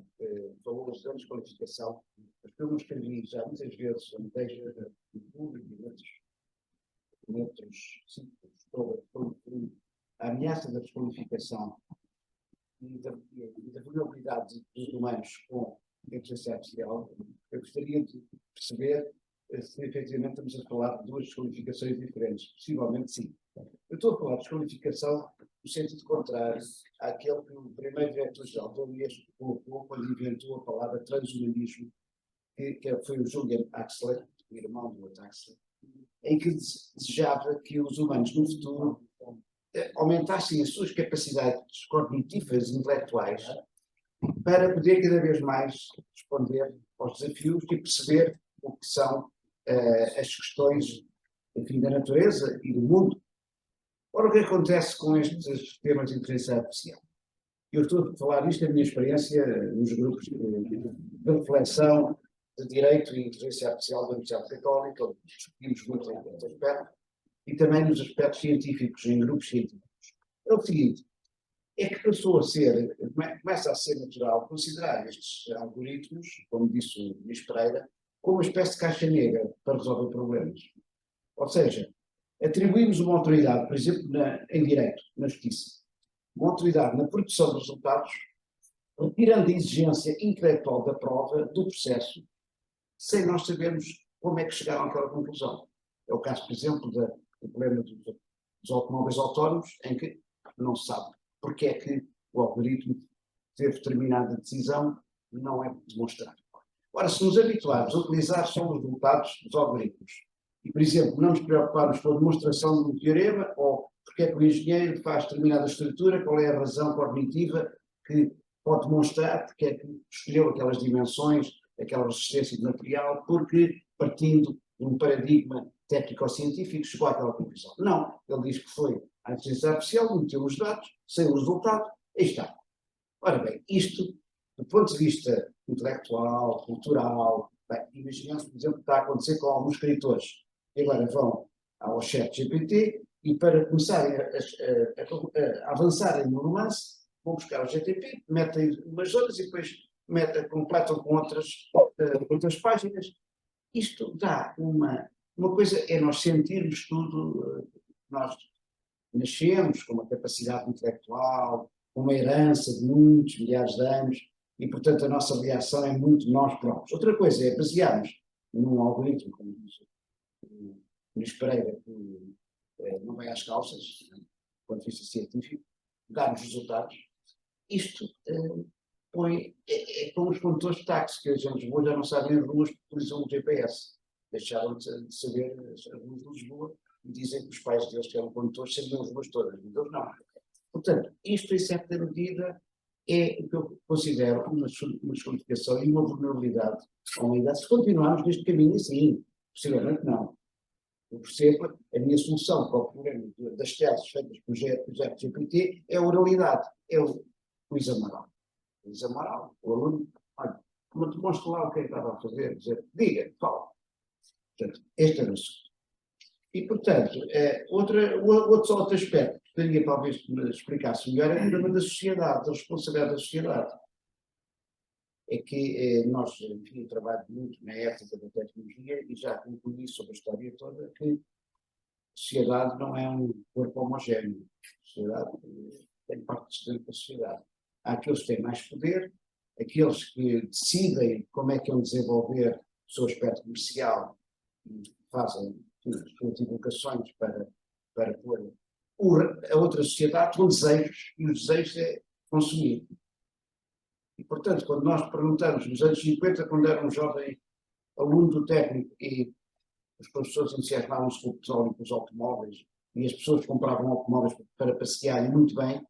falou das grandes qualificação, porque eu me escrevi já muitas vezes a bandeja do público e noutros sítios sobre a ameaça da desqualificação e da vulnerabilidade dos humanos com a inteligência artificial. Eu gostaria de perceber se efetivamente estamos a falar de duas desqualificações diferentes. Possivelmente sim. Eu estou a falar de desqualificação no sentido contrário àquele que o primeiro diretor-geral da Unesco colocou quando inventou a palavra transhumanismo, que foi o Julian Axler, o irmão do outro Axler, em que desejava que os humanos no futuro aumentassem as suas capacidades cognitivas e intelectuais para poder cada vez mais responder aos desafios e perceber o que são as questões, enfim, da natureza e do mundo. Ora, o que acontece com estes temas de inteligência artificial? Eu estou a falar isto da minha experiência nos grupos de reflexão de Direito e Inteligência Artificial da Universidade Católica, onde discutimos muito este aspecto, e também nos aspectos científicos, em grupos científicos. É o seguinte, é que começa a ser natural considerar estes algoritmos, como disse o Luís Pereira, como uma espécie de caixa negra para resolver problemas. Ou seja, atribuímos uma autoridade, por exemplo, em direito, na justiça, uma autoridade na produção de resultados, retirando a exigência intelectual da prova, do processo, sem nós sabermos como é que chegaram àquela conclusão. É o caso, por exemplo, do problema dos automóveis autónomos, em que não se sabe porque é que o algoritmo teve determinada decisão e não é demonstrado. Ora, se nos habituarmos a utilizar só os resultados dos algoritmos, e, por exemplo, não nos preocuparmos com a demonstração de um teorema, ou porque é que o engenheiro faz determinada estrutura, qual é a razão cognitiva que pode demonstrar porque é que escolheu aquelas dimensões, aquela resistência de material, porque, partindo de um paradigma técnico-científico, chegou àquela conclusão. Não, ele diz que foi a inteligência artificial, meteu os dados, saiu o resultado, aí está. Ora bem, isto, do ponto de vista intelectual, cultural, imaginemos, por exemplo, o que está a acontecer com alguns escritores, que agora vão ao chat GPT e para começarem a avançarem no romance, vão buscar o GTP, metem umas zonas e depois completam com outras páginas. Isto dá uma coisa, é nós sentirmos tudo, nós nascemos com uma capacidade intelectual, uma herança de muitos milhares de anos, e, portanto, a nossa reação é muito nós próprios. Outra coisa é basearmos num algoritmo, como diz o Luís Pereira, que não vai às calças, do ponto de vista científico, dar os resultados. Isto é como os condutores de táxi, que hoje em Lisboa já não sabem as ruas porque utilizam o GPS. Deixaram de saber as ruas de Lisboa e dizem que os pais deles, que eram condutores, sabiam as ruas todas. Então, não. Portanto, isto, em certa medida, é o que eu considero uma desqualificação e uma vulnerabilidade à humanidade. Se continuarmos neste caminho assim, possivelmente não. Eu percebo, a minha solução para o problema das teses feitas por GPT é a oralidade, é o Luís Amaral. Luís Amaral, o aluno, olha, como demonstra lá o que é que estava a fazer, dizer, diga, fala. Portanto, este é o assunto. E, portanto, outro aspecto que gostaria talvez que me explicasse melhor é o problema da sociedade, da responsabilidade da sociedade. É que nós, enfim, eu trabalho muito na época da tecnologia e já concluí sobre a história toda que a sociedade não é um corpo homogéneo. A sociedade têm partes dentro da sociedade. Há aqueles que têm mais poder, aqueles que decidem como é que vão desenvolver o seu aspecto comercial e fazem as suas divulgações para pôr a outra sociedade com desejos, e os desejos é consumir. E, portanto, quando nós perguntamos, nos anos 50, quando era um jovem aluno do técnico e os professores entusiasmavam-se com o petróleo e com os automóveis, e as pessoas compravam automóveis para passear, e muito bem,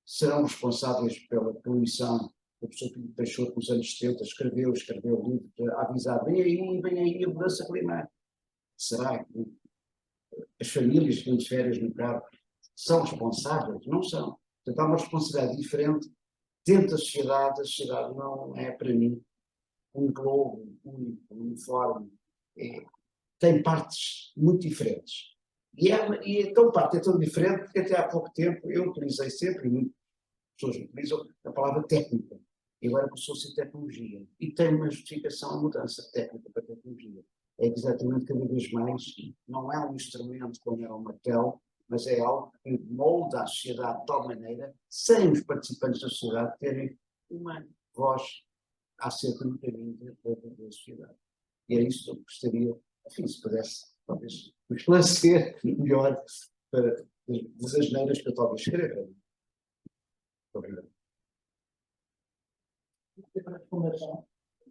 serão responsáveis pela poluição. O professor Filipe Peixoto, nos anos 70, escreveu livros a avisar, vem aí a mudança climática. Será que as famílias que têm férias no carro são responsáveis? Não são. Portanto, há uma responsabilidade diferente dentro da sociedade. A sociedade não é, para mim, um globo único, uniforme. Tem partes muito diferentes. E então parte é tão diferente que até há pouco tempo eu utilizei sempre, e muitas pessoas utilizam a palavra técnica. E agora passou-se a tecnologia. E tem uma justificação a mudança de técnica para tecnologia. É exatamente cada vez mais, não é um instrumento como era o martelo, mas é algo que molda a sociedade de tal maneira, sem os participantes da sociedade terem uma voz acerca do caminho da sociedade. E é isso que eu gostaria, enfim, se pudesse, talvez, esclarecer melhor para das asneiras que eu talvez escreva. Muito obrigado.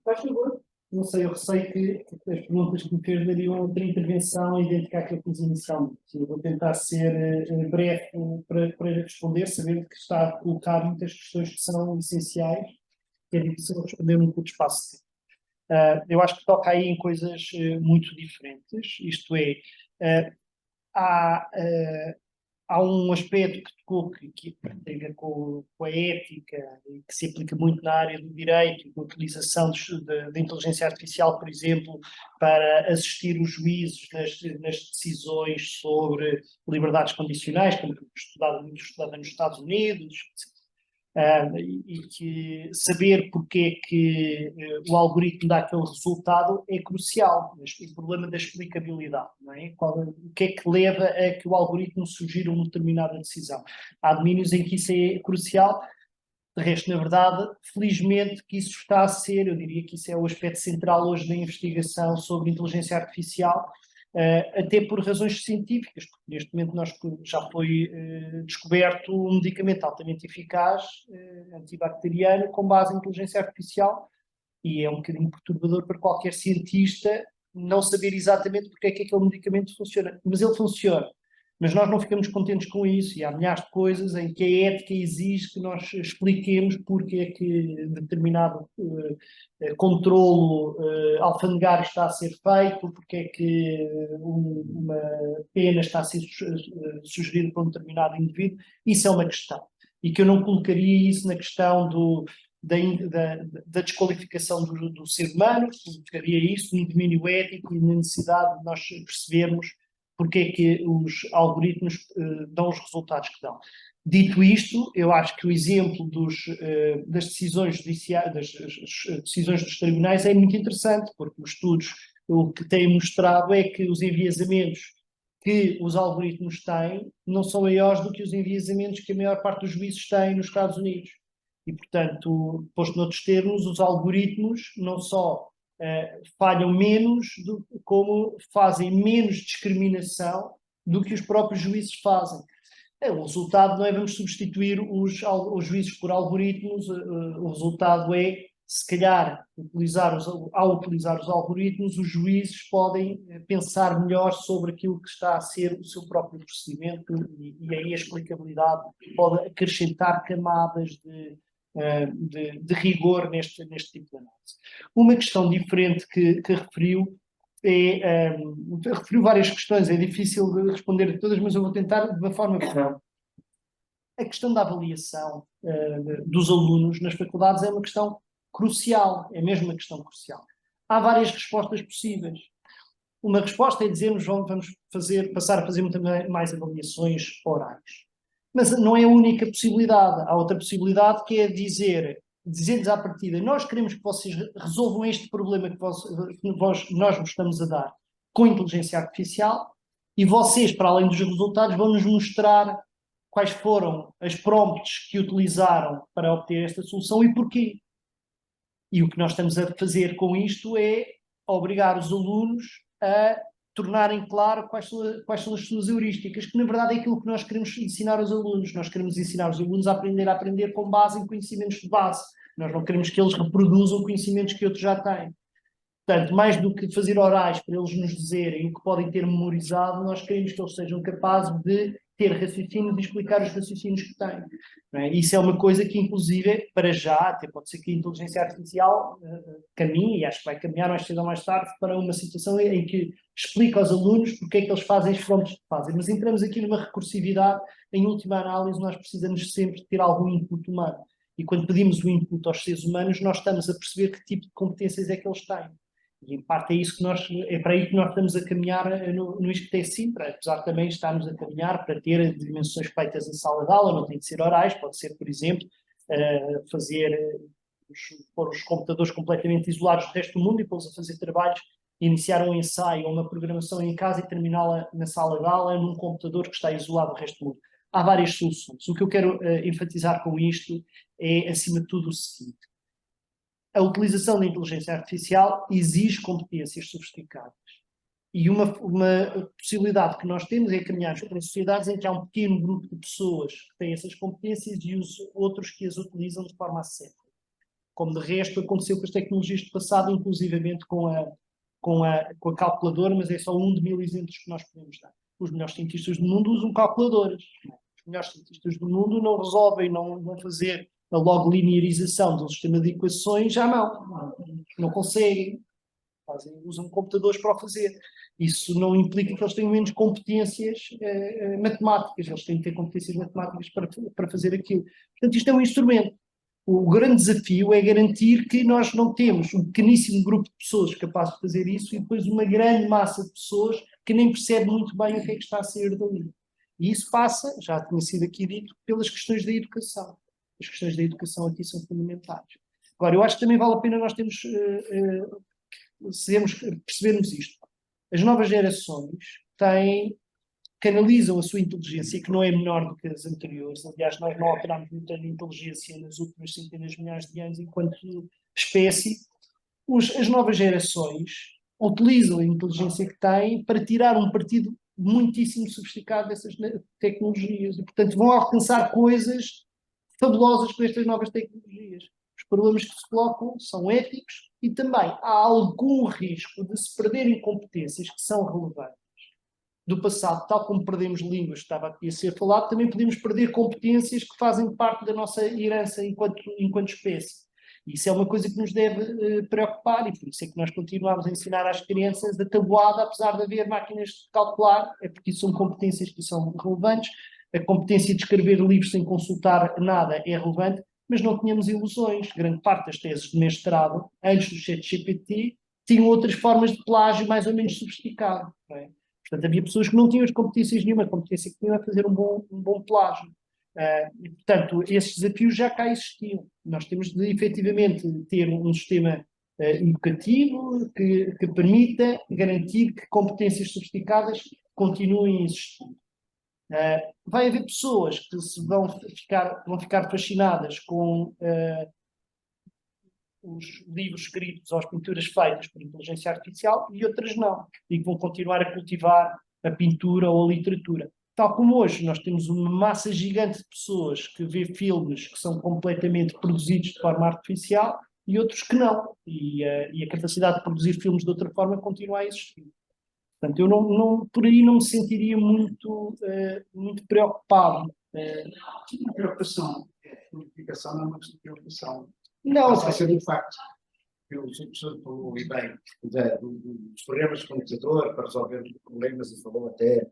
Faz favor. Não sei, eu receio que as perguntas que me fez dariam outra intervenção e identificar aquilo que fiz inicialmente. Eu vou tentar ser breve para responder, sabendo que está a colocar muitas questões que são essenciais, que é difícil responder num curto espaço de tempo. Eu acho que toca aí em coisas muito diferentes, isto é, há um aspecto que tocou que tem a ver com a ética e que se aplica muito na área do direito, com a utilização da inteligência artificial, por exemplo, para assistir os juízes nas decisões sobre liberdades condicionais, como muito estudada nos Estados Unidos, e que saber porque é que o algoritmo dá aquele resultado é crucial. O problema da explicabilidade, não é? O que é que leva a que o algoritmo sugira uma determinada decisão? Há domínios em que isso é crucial. De resto, na verdade, felizmente que isso está a ser, eu diria que isso é o aspecto central hoje da investigação sobre inteligência artificial, até por razões científicas, porque neste momento já foi descoberto um medicamento altamente eficaz, antibacteriano, com base em inteligência artificial, e é um bocadinho perturbador para qualquer cientista não saber exatamente porque é que aquele medicamento funciona. Mas ele funciona. Mas nós não ficamos contentes com isso, e há milhares de coisas em que a ética exige que nós expliquemos porque é que determinado controlo alfandegário está a ser feito, porque é que uma pena está a ser sugerida por um determinado indivíduo. Isso é uma questão. E que eu não colocaria isso na questão da desqualificação do ser humano, colocaria isso no domínio ético e na necessidade de nós percebermos porque é que os algoritmos dão os resultados que dão. Dito isto, eu acho que o exemplo das decisões judiciais, das decisões dos tribunais é muito interessante, porque os estudos o que têm mostrado é que os enviesamentos que os algoritmos têm não são maiores do que os enviesamentos que a maior parte dos juízes têm nos Estados Unidos. E, portanto, posto noutros termos, os algoritmos não só falham menos, como fazem menos discriminação do que os próprios juízes fazem. O resultado não é vamos substituir os juízes por algoritmos, o resultado é, se calhar, ao utilizar os algoritmos, os juízes podem pensar melhor sobre aquilo que está a ser o seu próprio procedimento e aí a explicabilidade pode acrescentar camadas de rigor neste tipo de análise. Uma questão diferente que referiu referiu várias questões, é difícil de responder a todas, mas eu vou tentar de uma forma geral. A questão da avaliação dos alunos nas faculdades é uma questão crucial, é mesmo uma questão crucial. Há várias respostas possíveis. Uma resposta é dizermos vamos passar a fazer muito mais avaliações orais. Mas não é a única possibilidade. Há outra possibilidade que é dizer-lhes à partida, nós queremos que vocês resolvam este problema que nós vos estamos a dar com inteligência artificial e vocês, para além dos resultados, vão nos mostrar quais foram as prompts que utilizaram para obter esta solução e porquê. E o que nós estamos a fazer com isto é obrigar os alunos a tornarem claro quais são as suas heurísticas, que na verdade é aquilo que nós queremos ensinar aos alunos. Nós queremos ensinar os alunos a aprender com base em conhecimentos de base. Nós não queremos que eles reproduzam conhecimentos que outros já têm. Portanto, mais do que fazer orais para eles nos dizerem o que podem ter memorizado, nós queremos que eles sejam capazes de ter raciocínio, de explicar os raciocínios que têm. Não é? Isso é uma coisa que, inclusive, para já, até pode ser que a inteligência artificial caminhe, e acho que vai caminhar mais cedo ou mais tarde, para uma situação em que explica aos alunos porque é que eles fazem os prompts que fazem. Mas entramos aqui numa recursividade, em última análise, nós precisamos sempre ter algum input humano. E quando pedimos o input aos seres humanos, nós estamos a perceber que tipo de competências é que eles têm. E em parte é isso que é para aí que nós estamos a caminhar no ISCTE Sintra, apesar de também estarmos a caminhar para ter dimensões feitas em sala de aula, não tem de ser orais, pode ser, por exemplo, pôr os computadores completamente isolados do resto do mundo e pô-los a fazer trabalhos, iniciar um ensaio ou uma programação em casa e terminá-la na sala de aula num computador que está isolado do resto do mundo. Há várias soluções. O que eu quero enfatizar com isto é, acima de tudo, o seguinte. A utilização da inteligência artificial exige competências sofisticadas. E uma possibilidade que nós temos é caminhar para sociedades em que há um pequeno grupo de pessoas que têm essas competências e os outros que as utilizam de forma acéfala. Como de resto aconteceu com as tecnologias do passado, inclusivamente com a calculadora, mas é só um de 1000 exemplos que nós podemos dar. Os melhores cientistas do mundo usam calculadoras. Os melhores cientistas do mundo não resolvem, não vão fazer a log linearização do sistema de equações, já não conseguem, usam computadores para o fazer. Isso não implica que eles tenham menos competências matemáticas, eles têm que ter competências matemáticas para fazer aquilo. Portanto, isto é um instrumento. O grande desafio é garantir que nós não temos um pequeníssimo grupo de pessoas capazes de fazer isso e depois uma grande massa de pessoas que nem percebe muito bem o que é que está a sair dali. E isso passa, já tinha sido aqui dito, pelas questões da educação. As questões da educação aqui são fundamentais. Agora, eu acho que também vale a pena nós percebermos isto. As novas gerações canalizam a sua inteligência, que não é menor do que as anteriores. Aliás, nós não alterámos muito a inteligência nas últimas centenas de milhares de anos enquanto espécie. As novas gerações utilizam a inteligência que têm para tirar um partido muitíssimo sofisticado dessas tecnologias. E, portanto, vão alcançar coisas fabulosas com estas novas tecnologias. Os problemas que se colocam são éticos e também há algum risco de se perderem competências que são relevantes do passado, tal como perdemos línguas, que estava aqui a ser falado, também podemos perder competências que fazem parte da nossa herança enquanto espécie. E isso é uma coisa que nos deve preocupar e por isso é que nós continuamos a ensinar às crianças a tabuada, apesar de haver máquinas de calcular, é porque isso são competências que são relevantes. A competência de escrever livros sem consultar nada é relevante, mas não tínhamos ilusões. Grande parte das teses de mestrado, antes do ChatGPT, tinham outras formas de plágio mais ou menos sofisticado. Não é? Portanto, havia pessoas que não tinham as competências nenhuma, a competência que tinham a fazer um bom plágio. E, portanto, esses desafios já cá existiam. Nós temos de, efetivamente, ter um sistema educativo que permita garantir que competências sofisticadas continuem a existir. Vai haver pessoas que vão ficar fascinadas com os livros escritos ou as pinturas feitas por inteligência artificial e outras não, e que vão continuar a cultivar a pintura ou a literatura. Tal como hoje nós temos uma massa gigante de pessoas que vê filmes que são completamente produzidos de forma artificial e outros que não, e a capacidade de produzir filmes de outra forma continua a existir. Portanto, eu por aí não me sentiria muito preocupado. A preocupação, a unificação não é uma questão de preocupação. Não, vai ser um facto que o professor falou e bem dos programas de computador para resolver problemas e falou até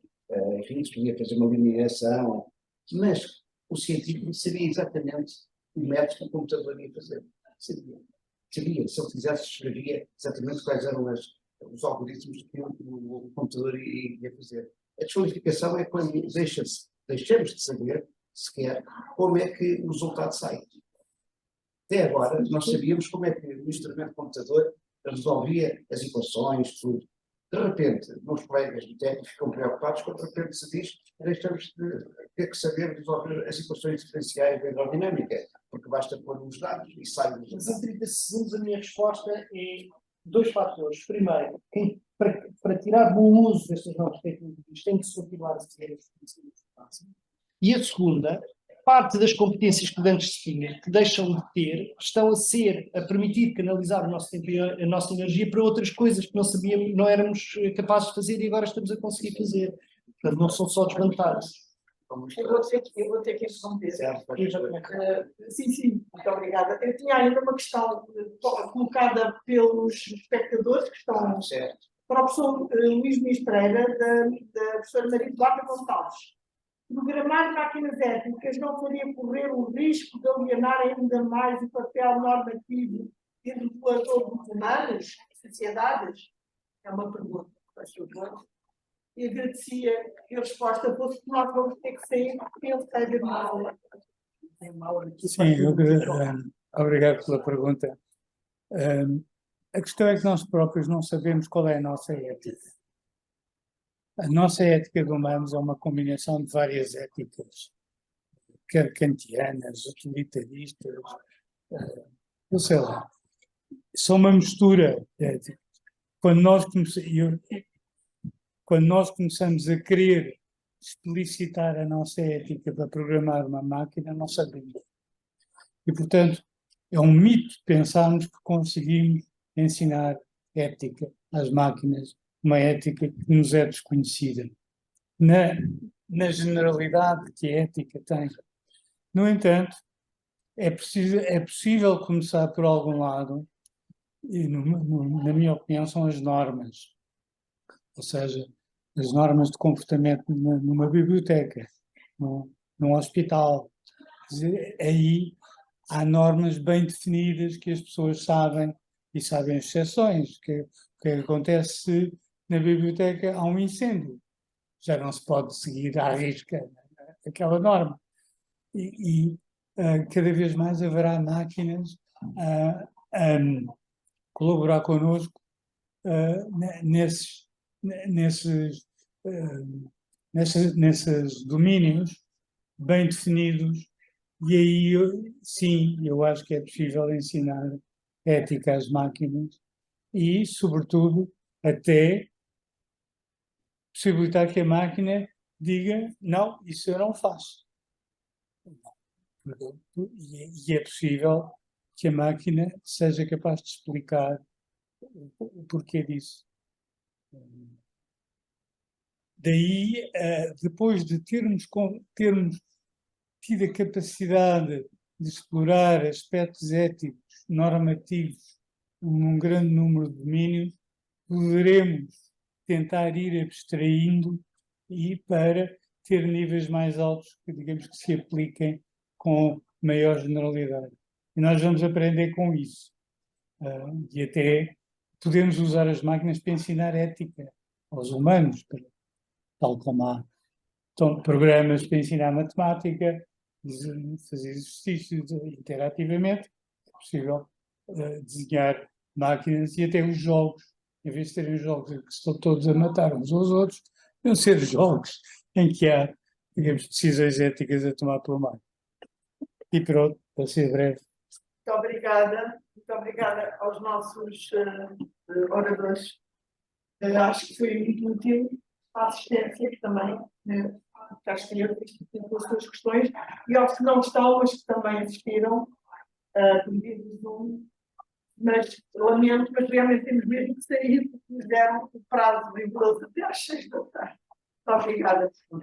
enfim, que ia fazer uma lineação, mas o científico sabia exatamente o método que o computador ia fazer. Sabia. Se ele fizesse, escrevia exatamente quais eram os algoritmos que o computador ia fazer. A desqualificação é quando deixamos de saber sequer como é que o resultado sai. Até agora, nós sabíamos como é que o instrumento de computador resolvia as equações, tudo. de repente, meus colegas de técnicos ficam preocupados quando de repente se diz que deixamos de ter que saber resolver as situações diferenciais da hidrodinâmica, porque basta pôr os dados e sai os Mas dados. em 30 segundos a minha resposta é dois fatores. Primeiro, para tirar bom uso destas novas tecnologias tem que se continuar a seguir as princípios que fazem. E a segunda, parte das competências que antes se tinha, que deixam de ter, estão a permitir canalizar o nosso tempo e a nossa energia para outras coisas que não sabíamos, não éramos capazes de fazer e agora estamos a conseguir fazer. Portanto, não são só desvantagens. Eu vou ter que interromper. Certo, Sim, muito obrigada. Eu tinha ainda uma questão colocada pelos espectadores que estão certo. para o professor Luís Muniz Pereira, da professora Maria Eduarda Gonçalves. Programar máquinas éticas não faria correr o risco de alienar ainda mais o papel normativo e regulador dos humanos, sociedades? É uma pergunta, faz favor. E agradecia que a resposta fosse que nós vamos ter que sair porque ele sai de uma aula. Sim, obrigado pela pergunta. A questão é que nós próprios não sabemos qual é a nossa ética. A nossa ética de humanos é uma combinação de várias éticas, quer kantianas, utilitaristas, eu sei lá. São uma mistura de éticas. Quando nós começamos a querer explicitar a nossa ética para programar uma máquina, não sabemos. E, portanto, é um mito pensarmos que conseguimos ensinar ética às máquinas, uma ética que nos é desconhecida. Na generalidade que a ética tem. No entanto, é possível começar por algum lado, e na minha opinião são as normas. Ou seja, as normas de comportamento numa biblioteca, num hospital. Quer dizer, aí há normas bem definidas que as pessoas sabem e sabem as exceções. O que acontece se na biblioteca há um incêndio? Já não se pode seguir à risca aquela norma. E cada vez mais haverá máquinas a colaborar connosco nesses domínios bem definidos, e aí sim, eu acho que é possível ensinar ética às máquinas e, sobretudo, até possibilitar que a máquina diga, não, isso eu não faço. E é possível que a máquina seja capaz de explicar o porquê disso. Daí, depois de termos tido a capacidade de explorar aspectos éticos, normativos, num grande número de domínios, poderemos tentar ir abstraindo e para ter níveis mais altos que, digamos, que se apliquem com maior generalidade. E nós vamos aprender com isso. E até podemos usar as máquinas para ensinar ética aos humanos, tal como há programas para ensinar matemática, fazer exercícios interativamente. É possível desenhar máquinas e até os jogos, em vez de terem os jogos em que estão todos a matar uns aos outros, vão ser jogos em que há, digamos, decisões éticas a tomar pelo meio. E pronto, para ser breve. Muito obrigada aos nossos oradores. Acho que foi muito útil a assistência que também já escreveu com as suas questões, e aos que não estão, mas que também assistiram por via do Zoom. Mas lamento, mas realmente temos mesmo que sair, porque nos deram o prazo rigoroso até às 6 da tarde. Muito obrigada por